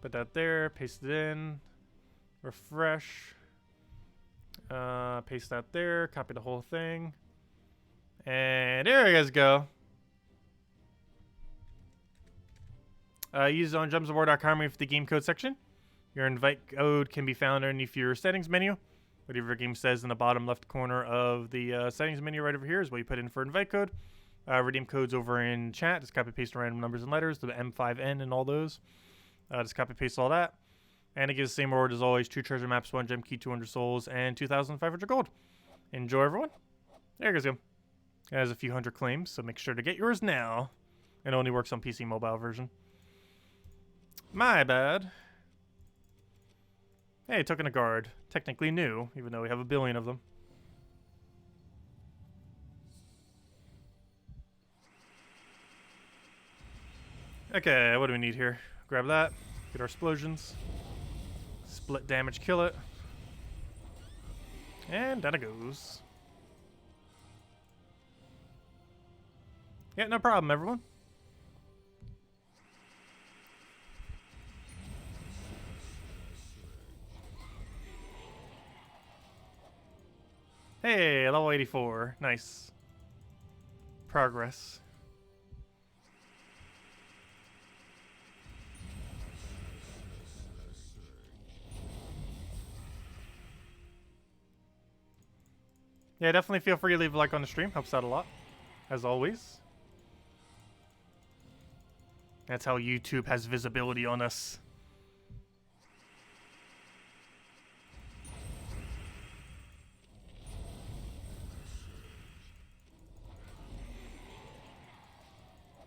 Speaker 1: Put that there, paste it in. Refresh. Paste that there, copy the whole thing. And there you guys go. Use it on gemsofwar.com for the game code section. Your invite code can be found underneath your settings menu. Whatever your game says in the bottom left corner of the settings menu right over here is what you put in for invite code. Redeem codes over in chat. Just copy paste random numbers and letters, the M5N and all those. Just copy paste all that. And it gives the same reward as always: 2 treasure maps, 1 gem key, 200 souls, and 2,500 gold. Enjoy, everyone. There you guys go. It has a few hundred claims, so make sure to get yours now. It only works on PC mobile version. My bad. Hey, token a guard. Technically new, even though we have a billion of them. Okay, what do we need here? Grab that. Get our explosions. Split damage, kill it. And down it goes. Yeah, no problem, everyone. Hey, level 84. Nice. Progress. Yeah, definitely feel free to leave a like on the stream. Helps out a lot, as always. That's how YouTube has visibility on us.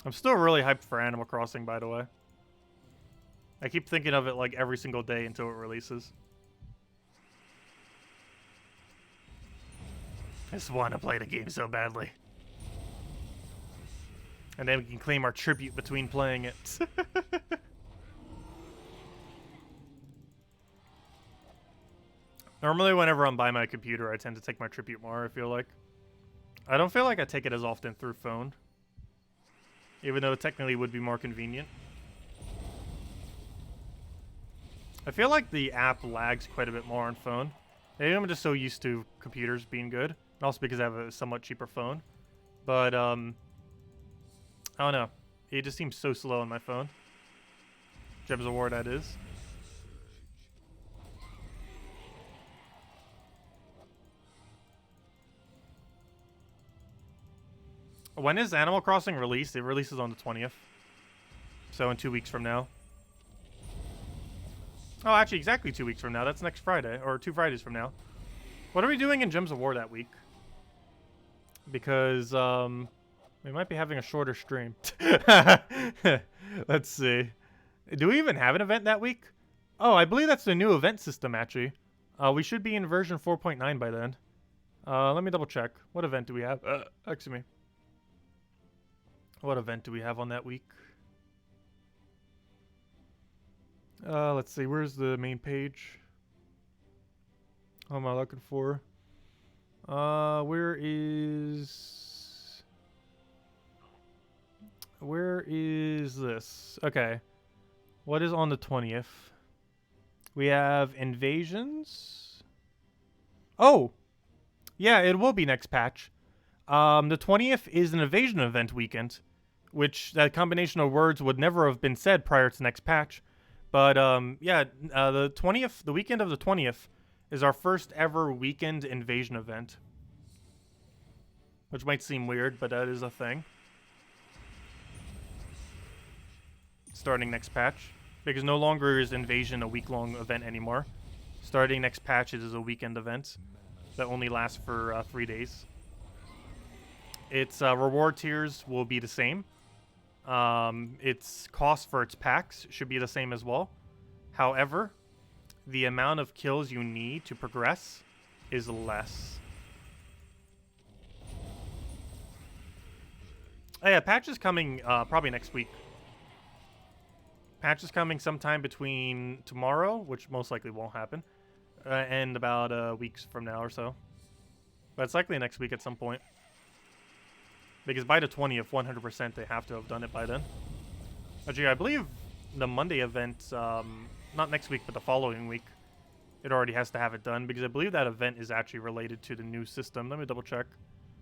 Speaker 1: I'm still really hyped for Animal Crossing, by the way. I keep thinking of it like every single day until it releases. I just want to play the game so badly. And then we can claim our tribute between playing it. Normally, whenever I'm by my computer, I tend to take my tribute more, I feel like. I don't feel like I take it as often through phone. Even though it technically would be more convenient. I feel like the app lags quite a bit more on phone. Maybe I'm just so used to computers being good. Also because I have a somewhat cheaper phone. But, I don't know. It just seems so slow on my phone. Gems of War, that is. When is Animal Crossing released? It releases on the 20th. So in 2 weeks from now. Oh, actually, exactly 2 weeks from now. That's next Friday. Or 2 Fridays from now. What are we doing in Gems of War that week? Because, we might be having a shorter stream. Let's see. Do we even have an event that week? Oh, I believe that's the new event system, actually. We should be in version 4.9 by then. Let me double check. What event do we have? Excuse me. What event do we have on that week? Let's see. Where's the main page? What am I looking for? Where is this? Okay. What is on the 20th? We have invasions. Oh! Yeah, it will be next patch. The 20th is an invasion event weekend, which that combination of words would never have been said prior to next patch. But yeah, the 20th, the weekend of the 20th, is our first ever weekend invasion event. Which might seem weird, but that is a thing. Starting next patch. Because no longer is invasion a week-long event anymore. Starting next patch, it is a weekend event that only lasts for 3 days. Its reward tiers will be the same. Its cost for its packs should be the same as well. However, the amount of kills you need to progress is less. Oh yeah, patch is coming probably next week. Patch is coming sometime between tomorrow, which most likely won't happen, and about weeks from now or so. But it's likely next week at some point. Because by the 20th, 100% they have to have done it by then. Actually, I believe the Monday event, not next week, but the following week, it already has to have it done. Because I believe that event is actually related to the new system. Let me double check.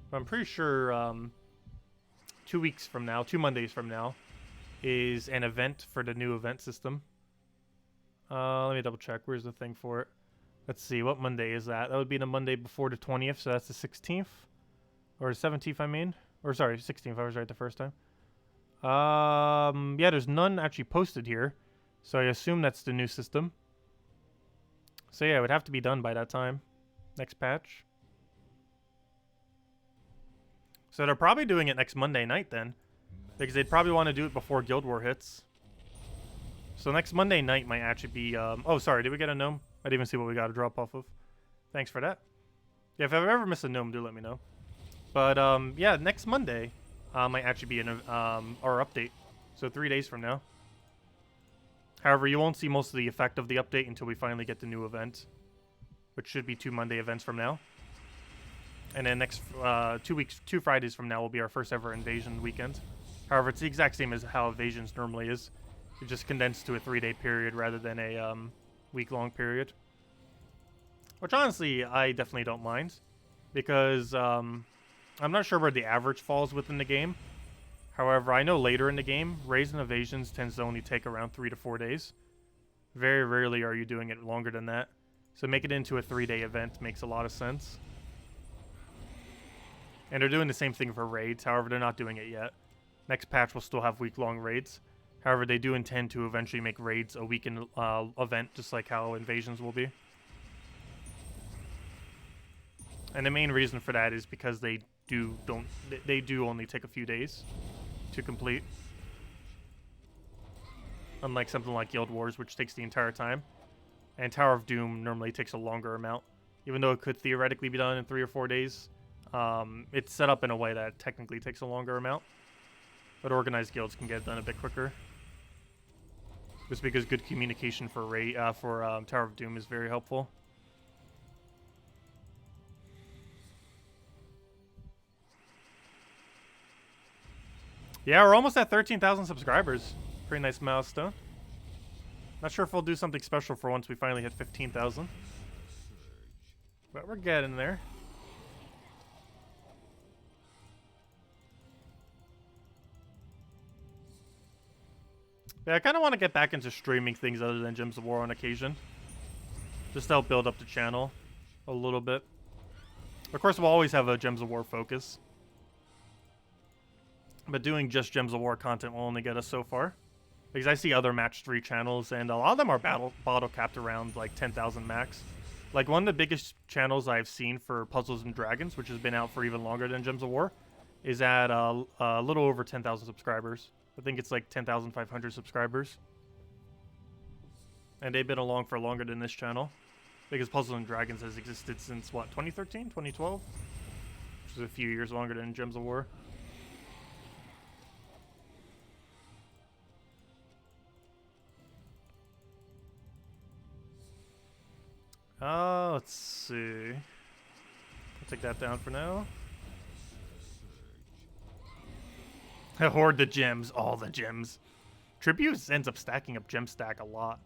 Speaker 1: But I'm pretty sure 2 weeks from now, 2 Mondays from now, is an event for the new event system. Let me double check. Where's the thing for it? Let's see. What Monday is that? That would be the Monday before the 20th, so that's the 16th. Or 17th, I mean. Or sorry, 16th. I was right the first time. Yeah, there's none actually posted here. So I assume that's the new system. So yeah, it would have to be done by that time. Next patch. So they're probably doing it next Monday night then. Because they'd probably want to do it before Guild War hits. So next Monday night might actually be... oh, sorry. Did we get a gnome? I didn't even see what we got to drop off of. Thanks for that. Yeah, if I've ever missed a gnome, do let me know. But, yeah, next Monday might actually be our update. So 3 days from now. However, you won't see most of the effect of the update until we finally get the new event. Which should be 2 Monday events from now. And then next 2 Fridays from now will be our first ever invasion weekend. However, it's the exact same as how invasions normally is. It's just condensed to a 3-day period rather than a week-long period. Which honestly, I definitely don't mind. Because I'm not sure where the average falls within the game. However, I know later in the game, raids and invasions tends to only take around 3 to 4 days. Very rarely are you doing it longer than that. So make it into a 3-day event makes a lot of sense. And they're doing the same thing for raids, however, they're not doing it yet. Next patch will still have week-long raids. However, they do intend to eventually make raids a weekend event, just like how invasions will be. And the main reason for that is because they do only take a few days to complete. Unlike something like Guild Wars, which takes the entire time. And Tower of Doom normally takes a longer amount. Even though it could theoretically be done in 3 or 4 days. It's set up in a way that technically takes a longer amount. But organized guilds can get it done a bit quicker. Just because good communication for Tower of Doom is very helpful. Yeah, we're almost at 13,000 subscribers. Pretty nice milestone. Not sure if we'll do something special for once we finally hit 15,000. But we're getting there. Yeah, I kind of want to get back into streaming things other than Gems of War on occasion. Just to help build up the channel a little bit. Of course, we'll always have a Gems of War focus. But doing just Gems of War content will only get us so far. Because I see other match 3 channels, and a lot of them are bottle capped around like 10,000 max. Like one of the biggest channels I've seen for Puzzles and Dragons, which has been out for even longer than Gems of War, is at a little over 10,000 subscribers. I think it's like 10,500 subscribers. And they've been along for longer than this channel. Because Puzzles and Dragons has existed since, what, 2013? 2012? Which is a few years longer than Gems of War. Let's see. I'll take that down for now. I hoard the gems, all the gems. Tribute ends up stacking up gem stack a lot.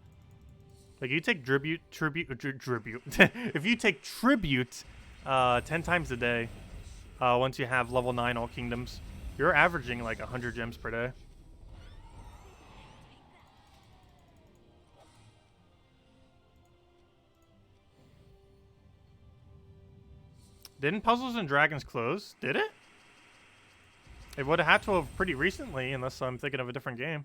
Speaker 1: Like you take tribute. If you take tribute 10 times a day, once you have level 9 all kingdoms, you're averaging like 100 gems per day. Didn't Puzzles and Dragons close? Did it? It would have had to have pretty recently, unless I'm thinking of a different game.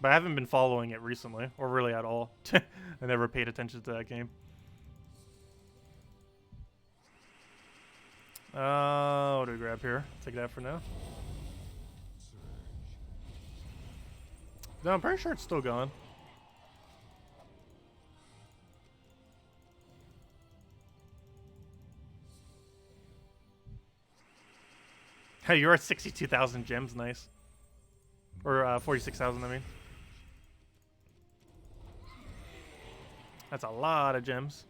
Speaker 1: But I haven't been following it recently, or really at all. I never paid attention to that game. What do we grab here? Take that for now. No, I'm pretty sure it's still gone. Hey, you're at 62,000 gems, nice. Or 46,000, I mean. That's a lot of gems.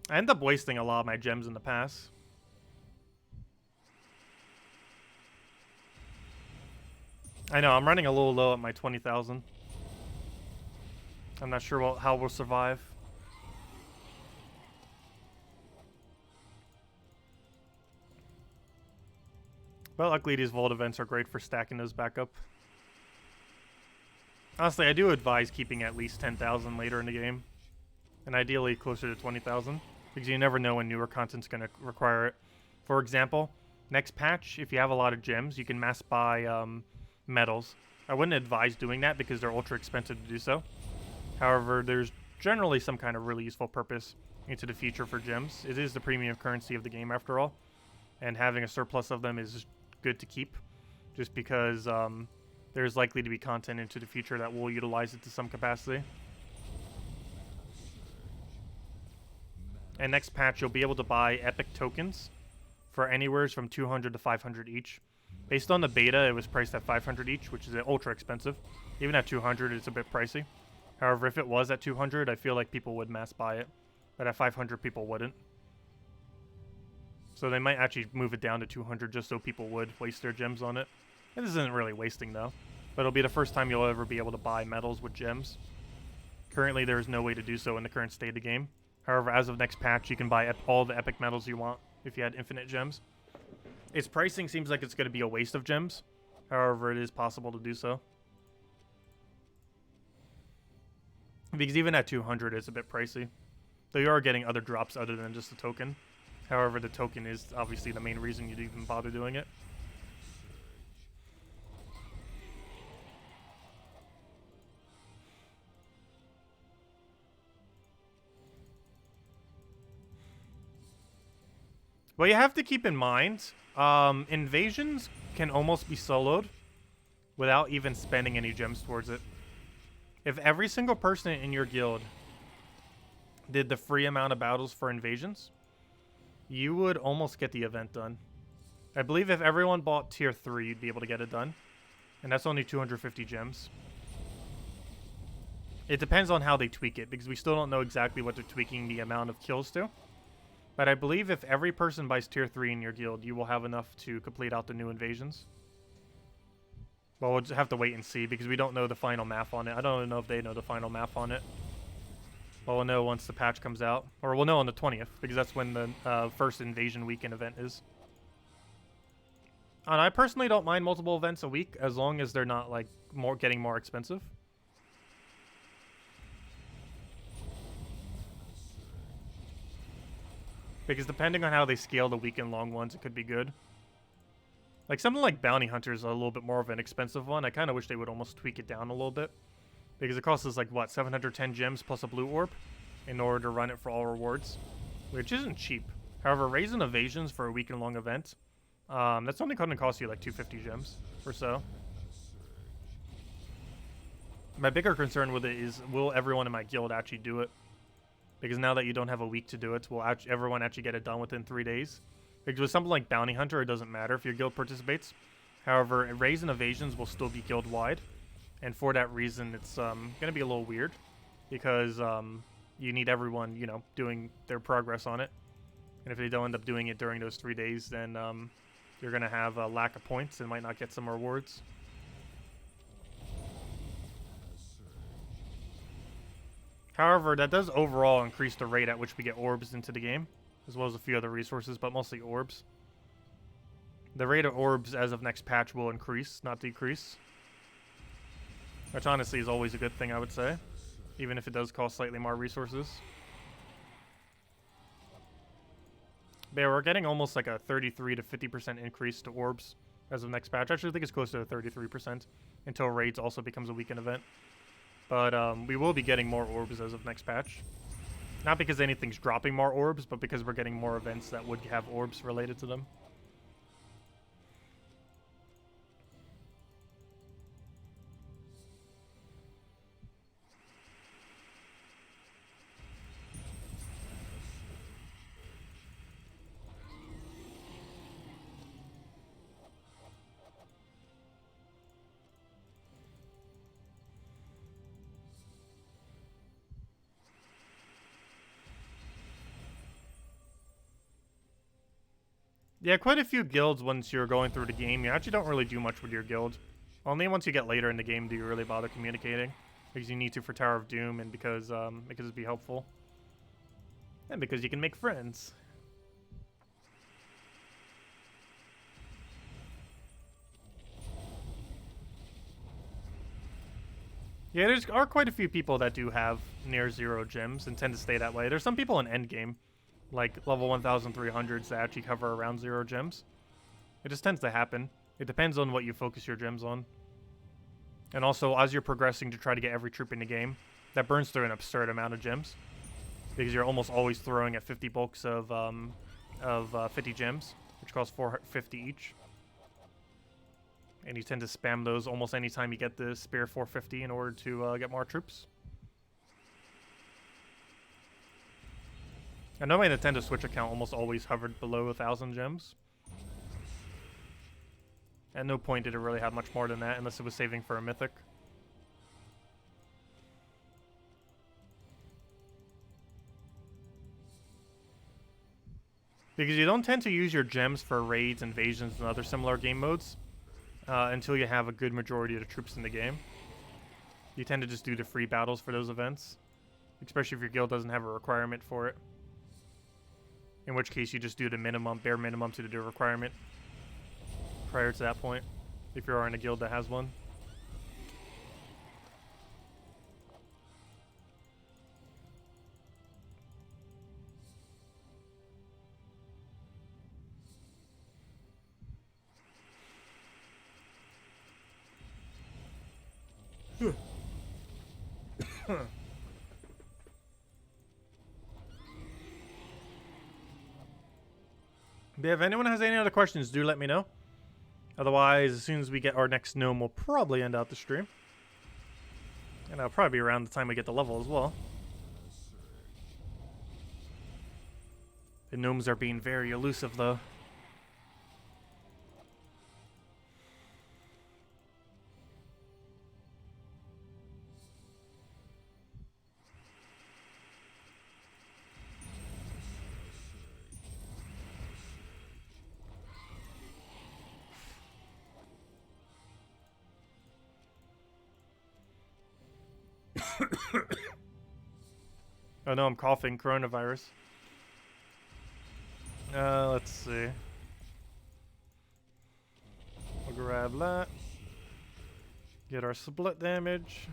Speaker 1: I end up wasting a lot of my gems in the past. I know, I'm running a little low at my 20,000. I'm not sure how we'll survive. But luckily these vault events are great for stacking those back up. Honestly, I do advise keeping at least 10,000 later in the game. And ideally closer to 20,000. Because you never know when newer content's going to require it. For example, next patch, if you have a lot of gems, you can mass buy medals. I wouldn't advise doing that because they're ultra expensive to do so. However, there's generally some kind of really useful purpose into the future for gems. It is the premium currency of the game after all. And having a surplus of them is good to keep. Just because there's likely to be content into the future that will utilize it to some capacity. And next patch, you'll be able to buy epic tokens for anywhere from 200 to 500 each. Based on the beta, it was priced at 500 each, which is ultra expensive. Even at 200, it's a bit pricey. However, if it was at 200, I feel like people would mass buy it. But at 500, people wouldn't. So they might actually move it down to 200 just so people would waste their gems on it. This isn't really wasting though. But it'll be the first time you'll ever be able to buy medals with gems. Currently, there is no way to do so in the current state of the game. However, as of next patch, you can buy all the epic medals you want if you had infinite gems. Its pricing seems like it's going to be a waste of gems. However, it is possible to do so. Because even at 200, it's a bit pricey. Though you are getting other drops other than just the token. However, the token is obviously the main reason you'd even bother doing it. What you have to keep in mind, invasions can almost be soloed without even spending any gems towards it. If every single person in your guild did the free amount of battles for invasions, you would almost get the event done. I believe if everyone bought tier 3, you'd be able to get it done. And that's only 250 gems. It depends on how they tweak it, because we still don't know exactly what they're tweaking the amount of kills to. But I believe if every person buys tier 3 in your guild, you will have enough to complete out the new invasions. Well, we'll just have to wait and see, because we don't know the final math on it. I don't know if they know the final math on it. Well, we'll know once the patch comes out. Or we'll know on the 20th, because that's when the first invasion weekend event is. And I personally don't mind multiple events a week, as long as they're not, like, getting more expensive. Because depending on how they scale the weekend-long ones, it could be good. Like, something like Bounty Hunter is a little bit more of an expensive one. I kind of wish they would almost tweak it down a little bit. Because it costs us, like, what, 710 gems plus a blue orb in order to run it for all rewards. Which isn't cheap. However, raising evasions for a weekend-long event, that's only going to cost you, like, 250 gems or so. My bigger concern with it is, will everyone in my guild actually do it? Because now that you don't have a week to do it, will everyone actually get it done within 3 days? Because with something like Bounty Hunter, it doesn't matter if your guild participates. However, raids and evasions will still be guild wide, and for that reason, it's gonna be a little weird because you need everyone, you know, doing their progress on it. And if they don't end up doing it during those 3 days, then you're gonna have a lack of points and might not get some rewards. However, that does overall increase the rate at which we get orbs into the game, as well as a few other resources, but mostly orbs. The rate of orbs as of next patch will increase, not decrease. Which honestly is always a good thing, I would say, even if it does cost slightly more resources. But yeah, we're getting almost like a 33 to 50% increase to orbs as of next patch. I actually think it's closer to 33% until raids also becomes a weekend event. But we will be getting more orbs as of next patch. Not because anything's dropping more orbs, but because we're getting more events that would have orbs related to them. Yeah, quite a few guilds once you're going through the game. You actually don't really do much with your guild. Only once you get later in the game do you really bother communicating. Because you need to for Tower of Doom and because it'd be helpful. And because you can make friends. Yeah, there are quite a few people that do have near zero gems and tend to stay that way. There's some people in endgame, like level 1300s, that actually cover around 0 gems. It just tends to happen. It depends on what you focus your gems on. And also, as you're progressing to try to get every troop in the game, that burns through an absurd amount of gems. Because you're almost always throwing at 50 bulks of 50 gems, which cost 450 each. And you tend to spam those almost any time you get the spare 450 in order to get more troops. I know my Nintendo Switch account almost always hovered below 1,000 gems. At no point did it really have much more than that, unless it was saving for a mythic. Because you don't tend to use your gems for raids, invasions, and other similar game modes until you have a good majority of the troops in the game. You tend to just do the free battles for those events, especially if your guild doesn't have a requirement for it. In which case, you just do the minimum, bare minimum to do a requirement prior to that point, if you are in a guild that has one. But if anyone has any other questions, do let me know. Otherwise, as soon as we get our next gnome, we'll probably end out the stream. And that'll probably be around the time we get the level as well. The gnomes are being very elusive, though. Oh no, I'm coughing. Coronavirus. Let's see. We'll grab that. Get our split damage.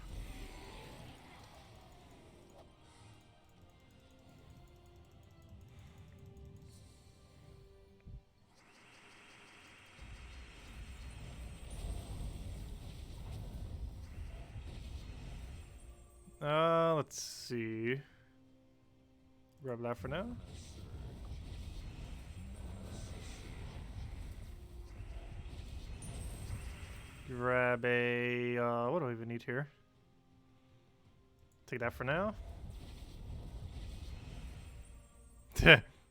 Speaker 1: Let's see. Grab that for now. Grab a, what do I even need here? Take that for now.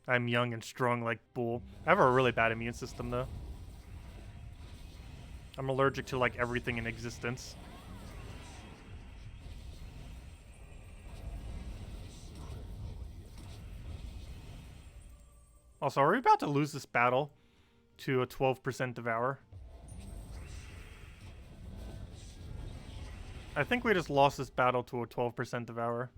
Speaker 1: I'm young and strong like bull. I have a really bad immune system though. I'm allergic to like everything in existence. Also, are we about to lose this battle to a 12% devour? I think we just lost this battle to a 12% devour.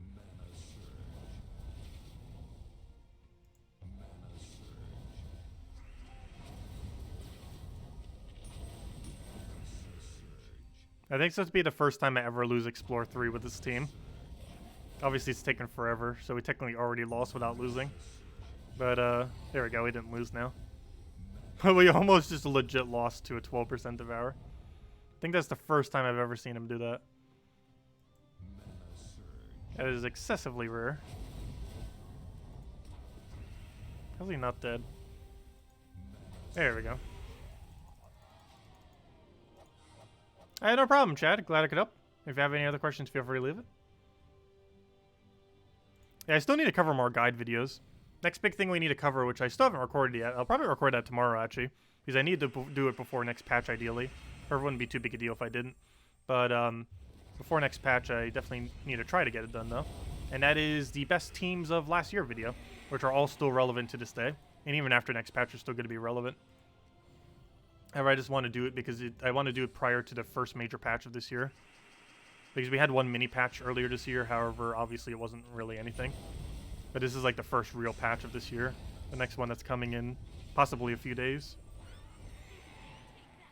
Speaker 1: I think this would be the first time I ever lose Explore 3 with this team. Obviously, it's taken forever, so we technically already lost without losing. But, there we go, we didn't lose now. We almost just legit lost to a 12% devour. I think that's the first time I've ever seen him do that. That is excessively rare. How's he not dead? There we go. Hey, no problem, Chad. Glad I could help. If you have any other questions, feel free to leave it. Yeah, I still need to cover more guide videos. Next big thing we need to cover, which I still haven't recorded yet. I'll probably record that tomorrow, actually. Because I need to do it before next patch, ideally. Or it wouldn't be too big a deal if I didn't. But, before next patch, I definitely need to try to get it done, though. And that is the best teams of last year video, which are all still relevant to this day. And even after next patch, are still going to be relevant. However, I just want to do it because I want to do it prior to the first major patch of this year. Because we had one mini patch earlier this year, however, obviously it wasn't really anything. But this is like the first real patch of this year. The next one that's coming in possibly a few days.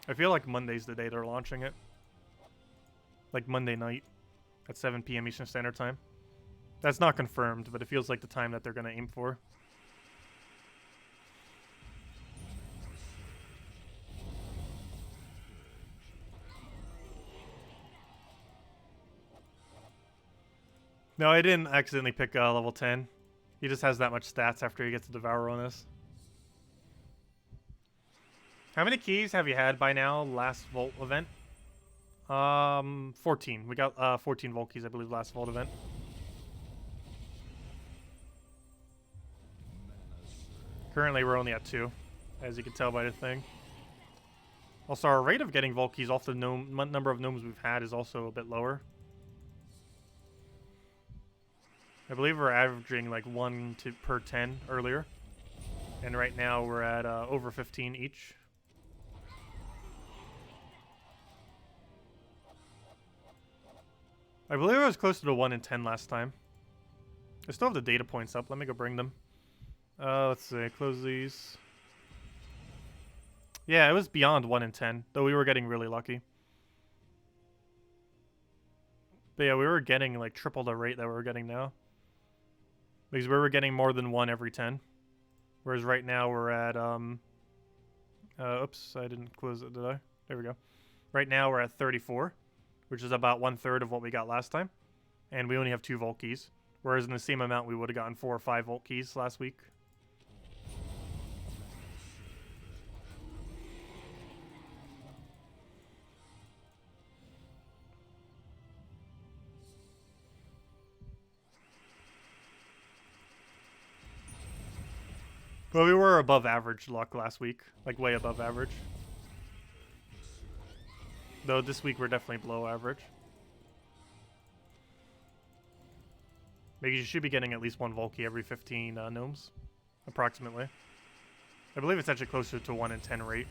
Speaker 1: I feel like Monday's the day they're launching it. Like Monday night at 7 PM Eastern Standard Time. That's not confirmed, but it feels like the time that they're going to aim for. No, I didn't accidentally pick level 10. He just has that much stats after he gets to Devour on us. How many keys have you had by now last Vault event? 14. We got 14 Vault keys, I believe, last Vault event. Currently, we're only at 2, as you can tell by the thing. Also, our rate of getting Vault keys off the number of gnomes we've had is also a bit lower. I believe we're averaging like 1 per 10 earlier. And right now we're at over 15 each. I believe I was closer to 1 in 10 last time. I still have the data points up. Let me go bring them. Let's see. Close these. Yeah, it was beyond 1 in 10, though we were getting really lucky. But yeah, we were getting like triple the rate that we're getting now. Because we were getting more than 1 every 10. Whereas right now we're at, oops, I didn't close it, did I? There we go. Right now we're at 34, which is about 1/3 of what we got last time. And we only have 2 Vault keys. Whereas in the same amount, we would have gotten 4 or 5 Vault keys last week. But we were above average luck last week. Like, way above average. Though this week we're definitely below average. Because you should be getting at least 1 Vault key every 15 gnomes. Approximately. I believe it's actually closer to 1 in 10 rate.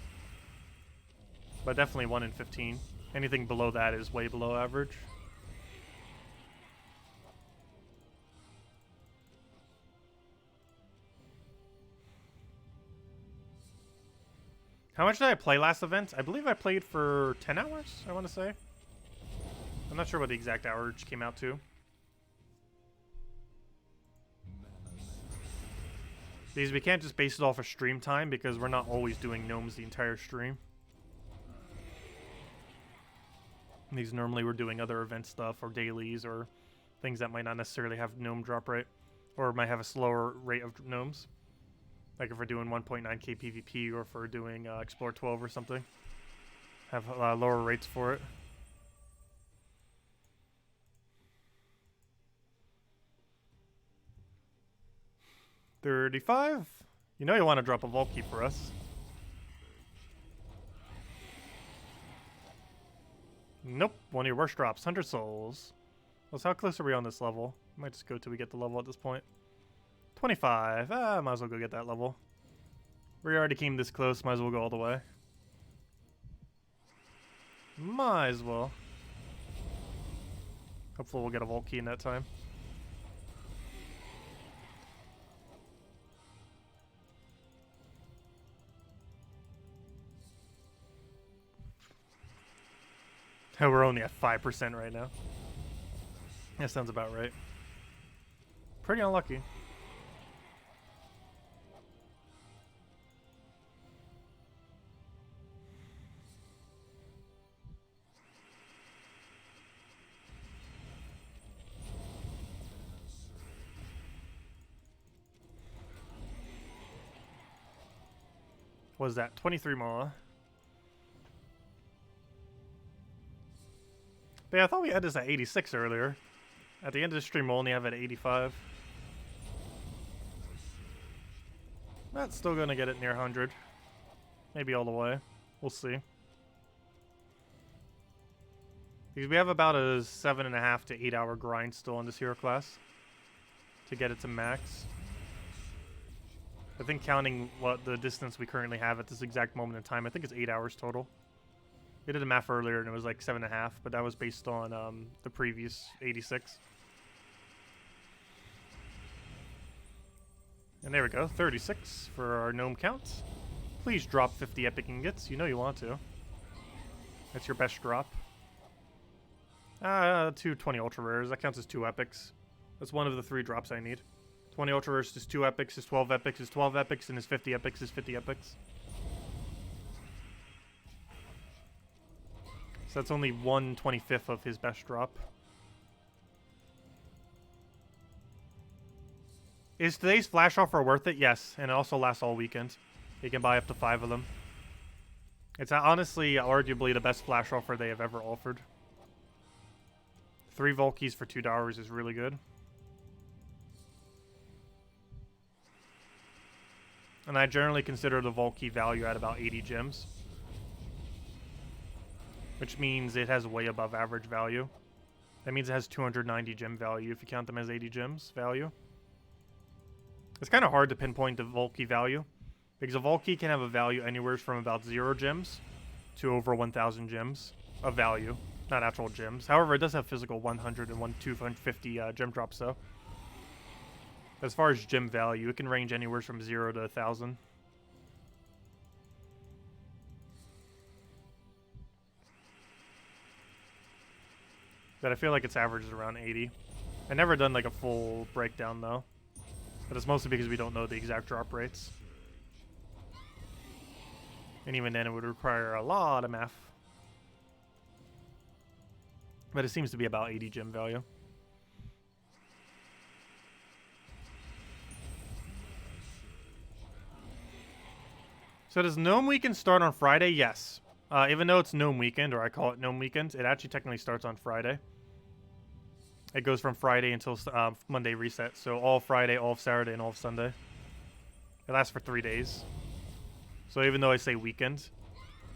Speaker 1: But definitely 1 in 15. Anything below that is way below average. How much did I play last event? I believe I played for 10 hours, I want to say. I'm not sure what the exact average came out to. Because we can't just base it off of stream time because we're not always doing gnomes the entire stream. These normally we're doing other event stuff or dailies or things that might not necessarily have gnome drop rate or might have a slower rate of gnomes. Like if we're doing 1.9k PvP or if we're doing Explore 12 or something. Have lower rates for it. $35? You know you want to drop a Vault key for us. Nope. One of your worst drops. 100 souls. Well, so how close are we on this level? Might just go till we get the level at this point. 25. Ah, might as well go get that level. We already came this close. Might as well go all the way. Might as well. Hopefully we'll get a vault key in that time. Oh, we're only at 5% right now. That sounds about right. Pretty unlucky. What was that? 23 more. But yeah, I thought we had this at 86 earlier. At the end of the stream, we'll only have it at 85. That's still going to get it near 100. Maybe all the way. We'll see. Because we have about a 7.5 to 8 hour grind still on this hero class to get it to max. I think counting what the distance we currently have at this exact moment in time, I think it's 8 hours total. We did the math earlier and it was like 7.5, but that was based on the previous 86. And there we go, 36 for our gnome count. Please drop 50 epic ingots. You know you want to. That's your best drop. 2 20 ultra rares. That counts as 2 epics. That's one of the 3 drops I need. 20 ultra rares is 2 epics, is 12 epics, is 12 epics, and is 50 epics, is 50 epics. So that's only 1/25 of his best drop. Is today's flash offer worth it? Yes, and it also lasts all weekend. You can buy up to 5 of them. It's honestly, arguably, the best flash offer they have ever offered. 3 vault keys for $2 is really good. And I generally consider the vault key value at about 80 gems. Which means it has way above average value. That means it has 290 gem value if you count them as 80 gems value. It's kind of hard to pinpoint the vault key value, because a vault key can have a value anywhere from about 0 gems to over 1,000 gems of value, not actual gems. However, it does have physical 100 and 250 gem drops though. As far as gem value, it can range anywhere from 0 to 1,000. But I feel like its average is around 80. I've never done like a full breakdown though. But it's mostly because we don't know the exact drop rates. And even then it would require a lot of math. But it seems to be about 80 gem value. So does Gnome Weekend start on Friday? Yes. Even though it's Gnome Weekend, or I call it Gnome Weekend, it actually technically starts on Friday. It goes from Friday until Monday reset. So all Friday, all of Saturday, and all of Sunday. It lasts for 3 days. So even though I say weekend,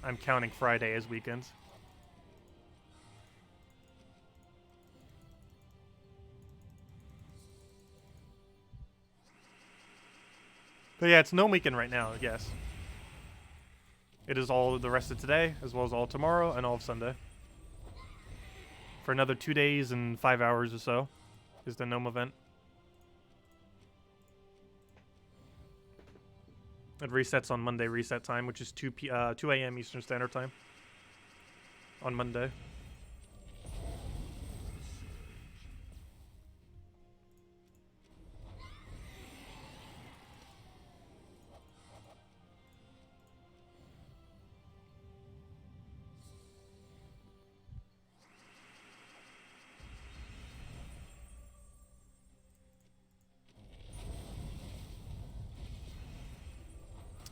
Speaker 1: I'm counting Friday as weekend. But yeah, it's Gnome Weekend right now, yes. It is all the rest of today, as well as all tomorrow, and all of Sunday. For another 2 days and 5 hours or so is the Gnome event. It resets on Monday reset time, which is 2 a.m. Eastern Standard Time on Monday.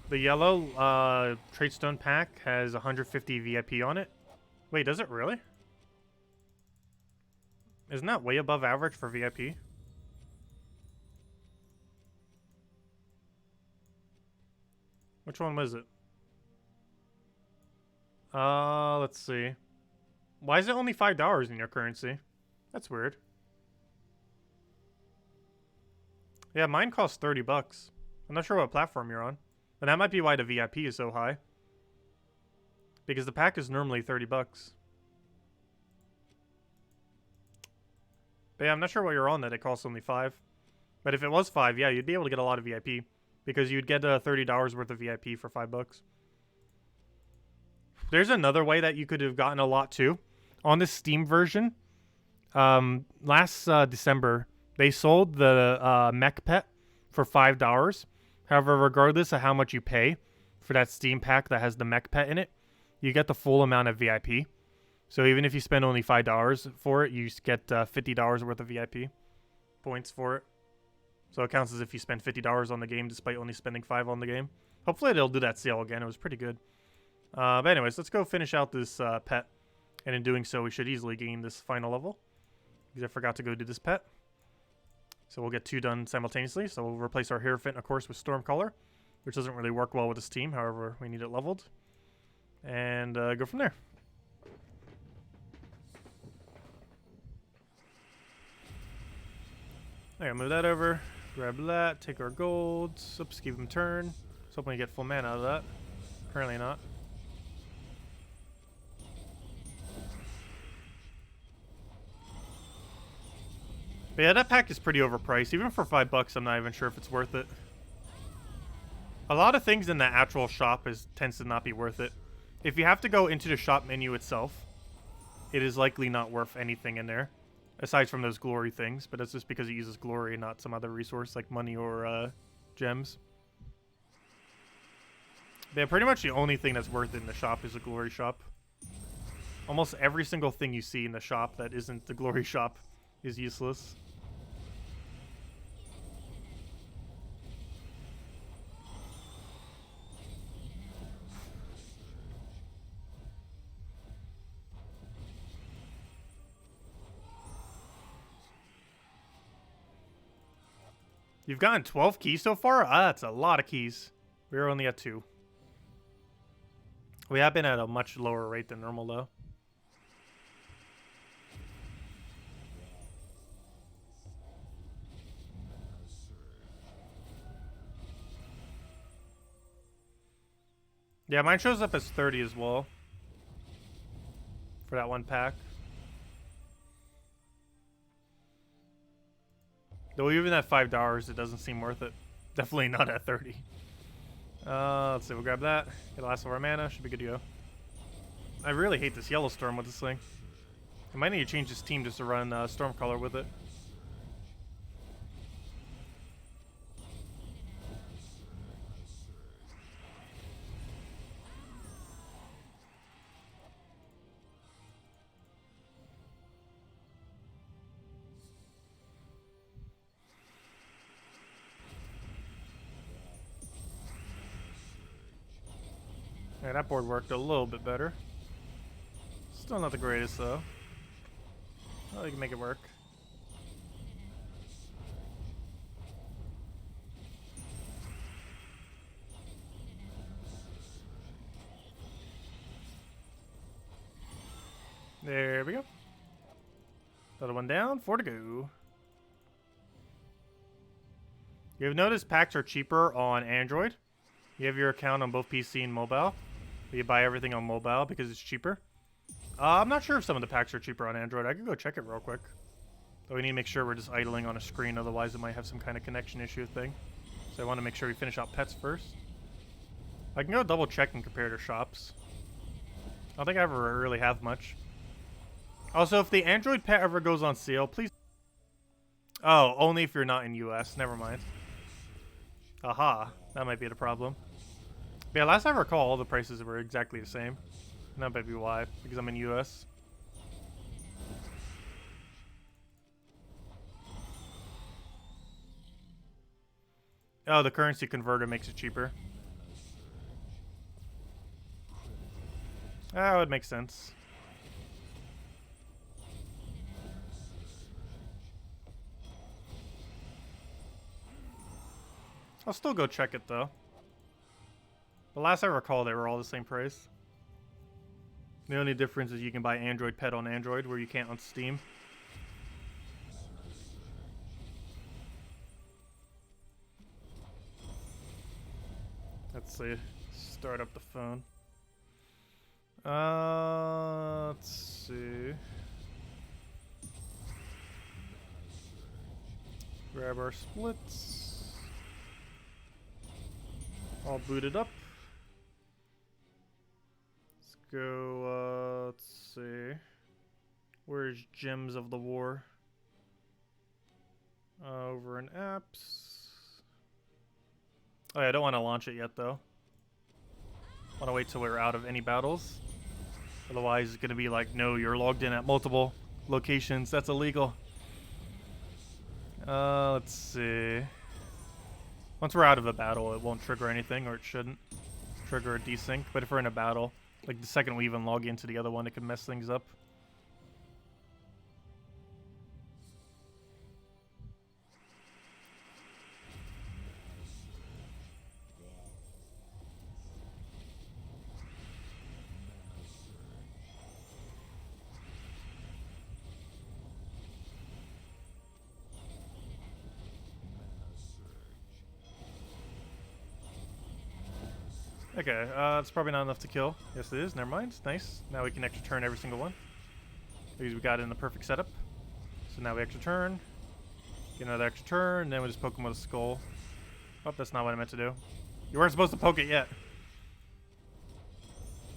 Speaker 1: The yellow Tradestone pack has 150 VIP on it. Wait, does it really? Isn't that way above average for VIP? Which one was it? Let's see. Why is it only $5 in your currency? That's weird. Yeah, mine costs 30 bucks. I'm not sure what platform you're on. But that might be why the VIP is so high. Because the pack is normally 30 bucks. But yeah, I'm not sure what you're on that it costs only 5. But if it was 5, yeah, you'd be able to get a lot of VIP. Because you'd get $30 worth of VIP for 5 bucks. There's another way that you could have gotten a lot too. On the Steam version, last December, they sold the mech pet for $5. However, regardless of how much you pay for that Steam pack that has the mech pet in it, you get the full amount of VIP. So even if you spend only $5 for it, you get $50 worth of VIP points for it. So it counts as if you spend $50 on the game despite only spending 5 on the game. Hopefully they'll do that sale again. It was pretty good. But anyways, let's go finish out this pet. And in doing so, we should easily gain this final level. Because I forgot to go do this pet. So we'll get 2 done simultaneously. So we'll replace our Hierophant, of course, with Stormcaller, which doesn't really work well with this team. However, we need it leveled. And go from there. There, move that over. Grab that. Take our golds. Oops, give him turn. Just hoping we get full mana out of that. Apparently not. But yeah, that pack is pretty overpriced. Even for $5, I'm not even sure if it's worth it. A lot of things in the actual shop tends to not be worth it. If you have to go into the shop menu itself, it is likely not worth anything in there. Aside from those glory things, but that's just because it uses glory and not some other resource like money or gems. But yeah, pretty much the only thing that's worth it in the shop is the glory shop. Almost every single thing you see in the shop that isn't the glory shop is useless. You've gotten 12 keys so far? That's a lot of keys. We're only at 2. We have been at a much lower rate than normal, though. Yeah, mine shows up as 30 as well. For that one pack. Though even at $5, it doesn't seem worth it. Definitely not at 30. Let's see, we'll grab that. Get the last of our mana. Should be good to go. I really hate this yellow storm with this thing. I might need to change this team just to run Stormcaller with it. Yeah, that board worked a little bit better. Still not the greatest, though. Well, we can make it work. There we go. Another one down, 4 to go. You've noticed packs are cheaper on Android. You have your account on both PC and mobile. You buy everything on mobile because it's cheaper. I'm not sure if some of the packs are cheaper on Android. I could go check it real quick. But we need to make sure we're just idling on a screen, otherwise it might have some kind of connection issue thing. So I want to make sure we finish out pets first. I can go double check and compare to shops. I don't think I ever really have much. Also, if the Android pet ever goes on sale, please... Oh, only if you're not in US. Never mind. Aha. That might be the problem. But yeah, last I recall, all the prices were exactly the same. And that might be why, because I'm in US. Oh, the currency converter makes it cheaper. That would make sense. I'll still go check it, though. But last I recall, they were all the same price. The only difference is you can buy Android Pet on Android, where you can't on Steam. Let's see. Start up the phone. Let's see. Grab our splits. All booted up. Let's go, let's see. Where's Gems of the War? Over in apps. Oh yeah, I don't want to launch it yet though. I want to wait till we're out of any battles. Otherwise it's going to be like, no, you're logged in at multiple locations. That's illegal. Let's see. Once we're out of a battle, it won't trigger anything, or it shouldn't trigger a desync. But if we're in a battle, like the second we even log into the other one, it can mess things up. Okay, it's probably not enough to kill. Yes, it is. Never mind. Nice. Now we can extra turn every single one. Because we got it in the perfect setup. So now we extra turn. Get another extra turn. Then we just poke him with a skull. Oh, that's not what I meant to do. You weren't supposed to poke it yet.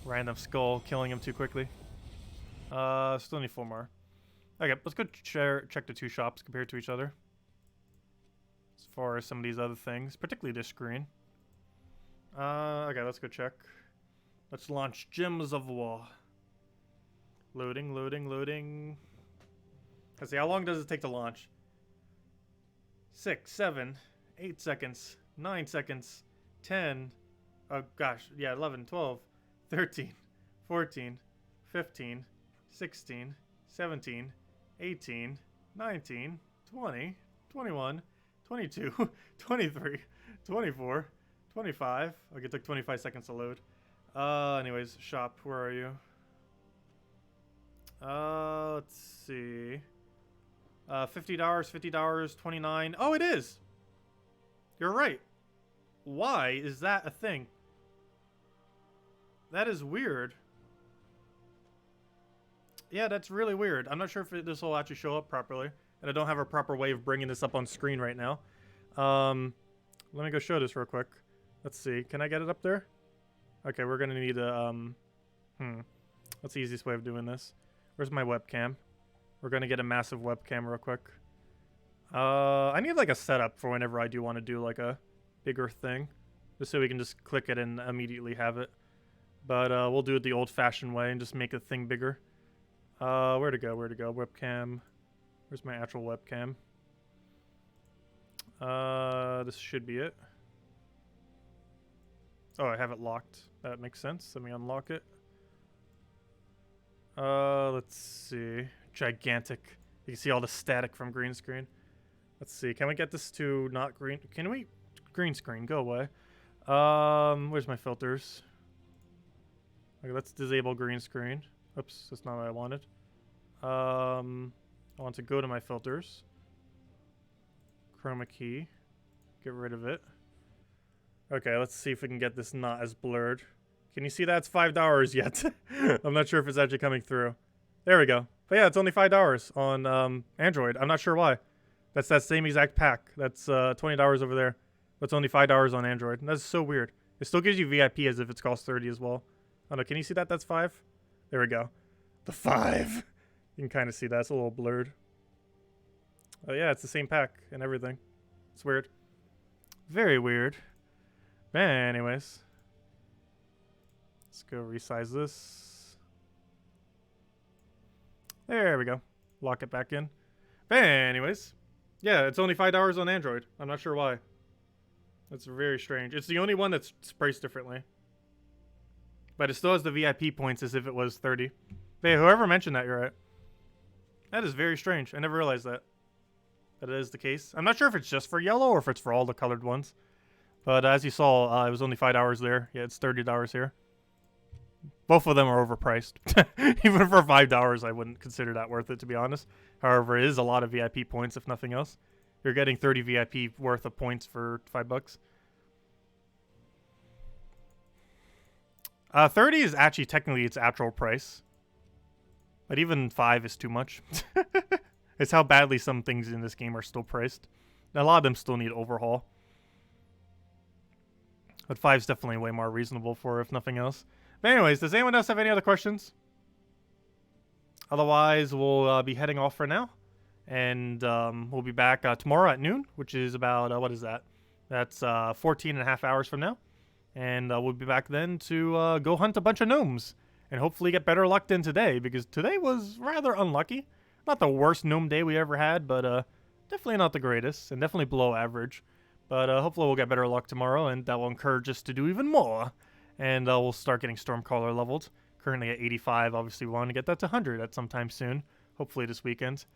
Speaker 1: Random skull, killing him too quickly. Still need 4 more. Okay, let's go check the 2 shops compared to each other. As far as some of these other things, particularly this screen. Okay, let's go check. Let's launch Gems of War. Loading, loading, loading. Let's see, how long does it take to launch? 6, 7, 8 seconds, 9 seconds, 10. Oh gosh, yeah, 11, 12, 13, 14, 15, 16, 17, 18, 19, 20, 21, 22, 23, 24, 25. Okay, it took 25 seconds to load. Anyways, shop, where are you? Let's see. $50, $50, 29. Oh, it is! You're right. Why is that a thing? That is weird. Yeah, that's really weird. I'm not sure if this will actually show up properly. And I don't have a proper way of bringing this up on screen right now. Let me go show this real quick. Let's see. Can I get it up there? Okay, we're gonna need a, what's the easiest way of doing this? Where's my webcam? We're gonna get a massive webcam real quick. I need like a setup for whenever I do want to do like a bigger thing. Just so we can just click it and immediately have it. But we'll do it the old-fashioned way and just make the thing bigger. Where to go? Where to go? Webcam. Where's my actual webcam? This should be it. Oh, I have it locked. That makes sense. Let me unlock it. Let's see. Gigantic. You can see all the static from green screen. Let's see. Can we get this to not green? Can we? Green screen, go away. Where's my filters? Okay, let's disable green screen. Oops, that's not what I wanted. I want to go to my filters. Chroma key. Get rid of it. Okay, let's see if we can get this not as blurred. Can you see that? It's $5 yet. I'm not sure if it's actually coming through. There we go. But yeah, it's only $5 on Android. I'm not sure why. That's that same exact pack. That's $20 over there. That's only $5 on Android. That's so weird. It still gives you VIP as if it's cost 30 as well. Oh no, can you see that? That's 5. There we go. The 5. You can kind of see that. It's a little blurred. Oh yeah, it's the same pack and everything. It's weird. Very weird. Man, anyways. Let's go resize this. There we go. Lock it back in. But anyways. Yeah, it's only $5 on Android. I'm not sure why. That's very strange. It's the only one that's priced differently. But it still has the VIP points as if it was 30. Hey, whoever mentioned that, you're right. That is very strange. I never realized that. That is the case. I'm not sure if it's just for yellow or if it's for all the colored ones. But as you saw, it was only $5 there. Yeah, it's $30 here. Both of them are overpriced. Even for $5, I wouldn't consider that worth it, to be honest. However, it is a lot of VIP points, if nothing else. You're getting 30 VIP worth of points for $5. 30 is actually technically its actual price. But even 5 is too much. It's how badly some things in this game are still priced. A lot of them still need overhaul. But 5 is definitely way more reasonable for, if nothing else. But anyways, does anyone else have any other questions? Otherwise, we'll be heading off for now. And we'll be back tomorrow at noon, which is about, what is that? That's 14 and a half hours from now. And we'll be back then to go hunt a bunch of gnomes. And hopefully get better luck than today, because today was rather unlucky. Not the worst gnome day we ever had, but definitely not the greatest, and definitely below average. But hopefully we'll get better luck tomorrow, and that will encourage us to do even more. And we'll start getting Stormcaller leveled. Currently at 85. Obviously, we want to get that to 100 at some time soon. Hopefully this weekend.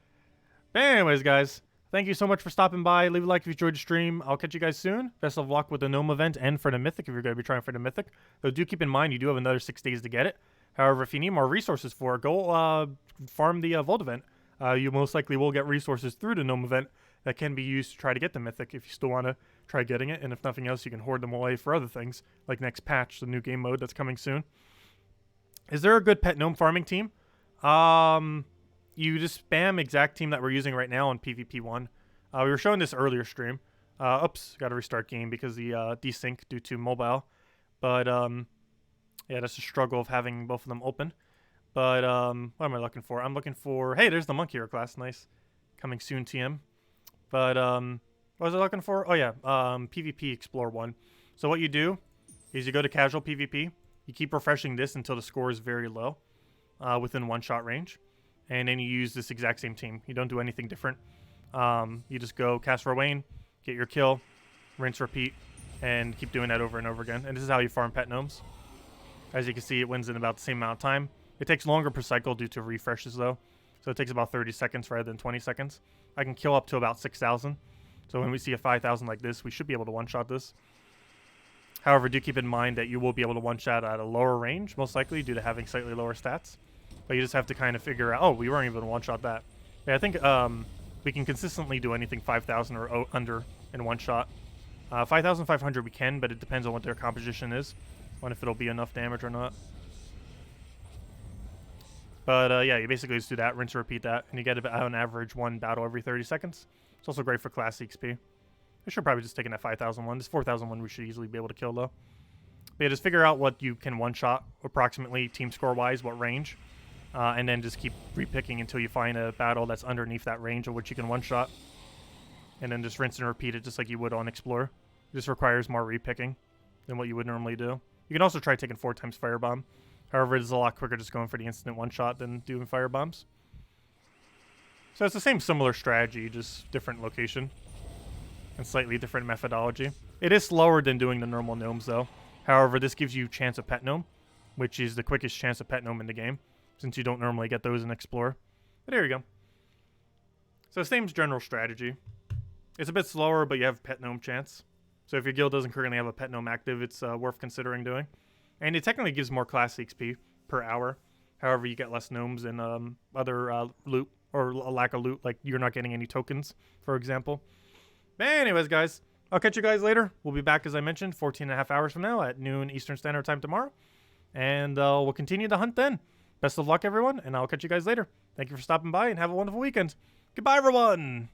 Speaker 1: But anyways, guys, thank you so much for stopping by. Leave a like if you enjoyed the stream. I'll catch you guys soon. Best of luck with the Gnome event and for the Mythic if you're going to be trying for the Mythic. Though do keep in mind, you do have another 6 days to get it. However, if you need more resources for it, go farm the Vault event. You most likely will get resources through the Gnome event that can be used to try to get the Mythic if you still want to try getting it. And if nothing else, you can hoard them away for other things, like next patch, the new game mode that's coming soon. Is there a good pet gnome farming team? You just spam exact team that we're using right now on PvP1. We were showing this earlier stream. Oops, got to restart game because the desync due to mobile. But yeah, that's a struggle of having both of them open. But what am I looking for? I'm looking for, hey, there's the Monk Hero class. Nice. Coming soon, TM. But what was I looking for? Oh, yeah, PvP Explore 1. So what you do is you go to Casual PvP. You keep refreshing this until the score is very low, within one-shot range. And then you use this exact same team. You don't do anything different. You just go cast Rowan, get your kill, rinse, repeat, and keep doing that over and over again. And this is how you farm pet gnomes. As you can see, it wins in about the same amount of time. It takes longer per cycle due to refreshes, though. So it takes about 30 seconds rather than 20 seconds. I can kill up to about 6,000. So when we see a 5,000 like this, we should be able to one-shot this. However, do keep in mind that you will be able to one-shot at a lower range, most likely, due to having slightly lower stats. But you just have to kind of figure out, oh, we weren't even able to one-shot that. Yeah, I think we can consistently do anything 5,000 or under in one shot. 5,500 we can, but it depends on what their composition is, on if it'll be enough damage or not. But yeah, you basically just do that, rinse and repeat that, and you get about on average one battle every 30 seconds. It's also great for class XP. I should probably just take in that 5,001. This 4,001 we should easily be able to kill, though. But yeah, just figure out what you can one-shot, approximately team score-wise, what range. And then just keep repicking until you find a battle that's underneath that range of which you can one-shot. And then just rinse and repeat it just like you would on Explore. This requires more repicking than what you would normally do. You can also try taking 4 times Firebomb. However, it is a lot quicker just going for the instant one-shot than doing Firebombs. So it's the same similar strategy, just different location. And slightly different methodology. It is slower than doing the normal gnomes, though. However, this gives you chance of pet gnome, which is the quickest chance of pet gnome in the game, since you don't normally get those in Explore. But there you go. So same general strategy. It's a bit slower, but you have pet gnome chance. So if your guild doesn't currently have a pet gnome active, it's worth considering doing. And it technically gives more class XP per hour. However, you get less gnomes and other loot, or a lack of loot, like you're not getting any tokens, for example. But anyways, guys, I'll catch you guys later. We'll be back, as I mentioned, 14 and a half hours from now at noon Eastern Standard Time tomorrow. And we'll continue the hunt then. Best of luck, everyone, and I'll catch you guys later. Thank you for stopping by, and have a wonderful weekend. Goodbye, everyone!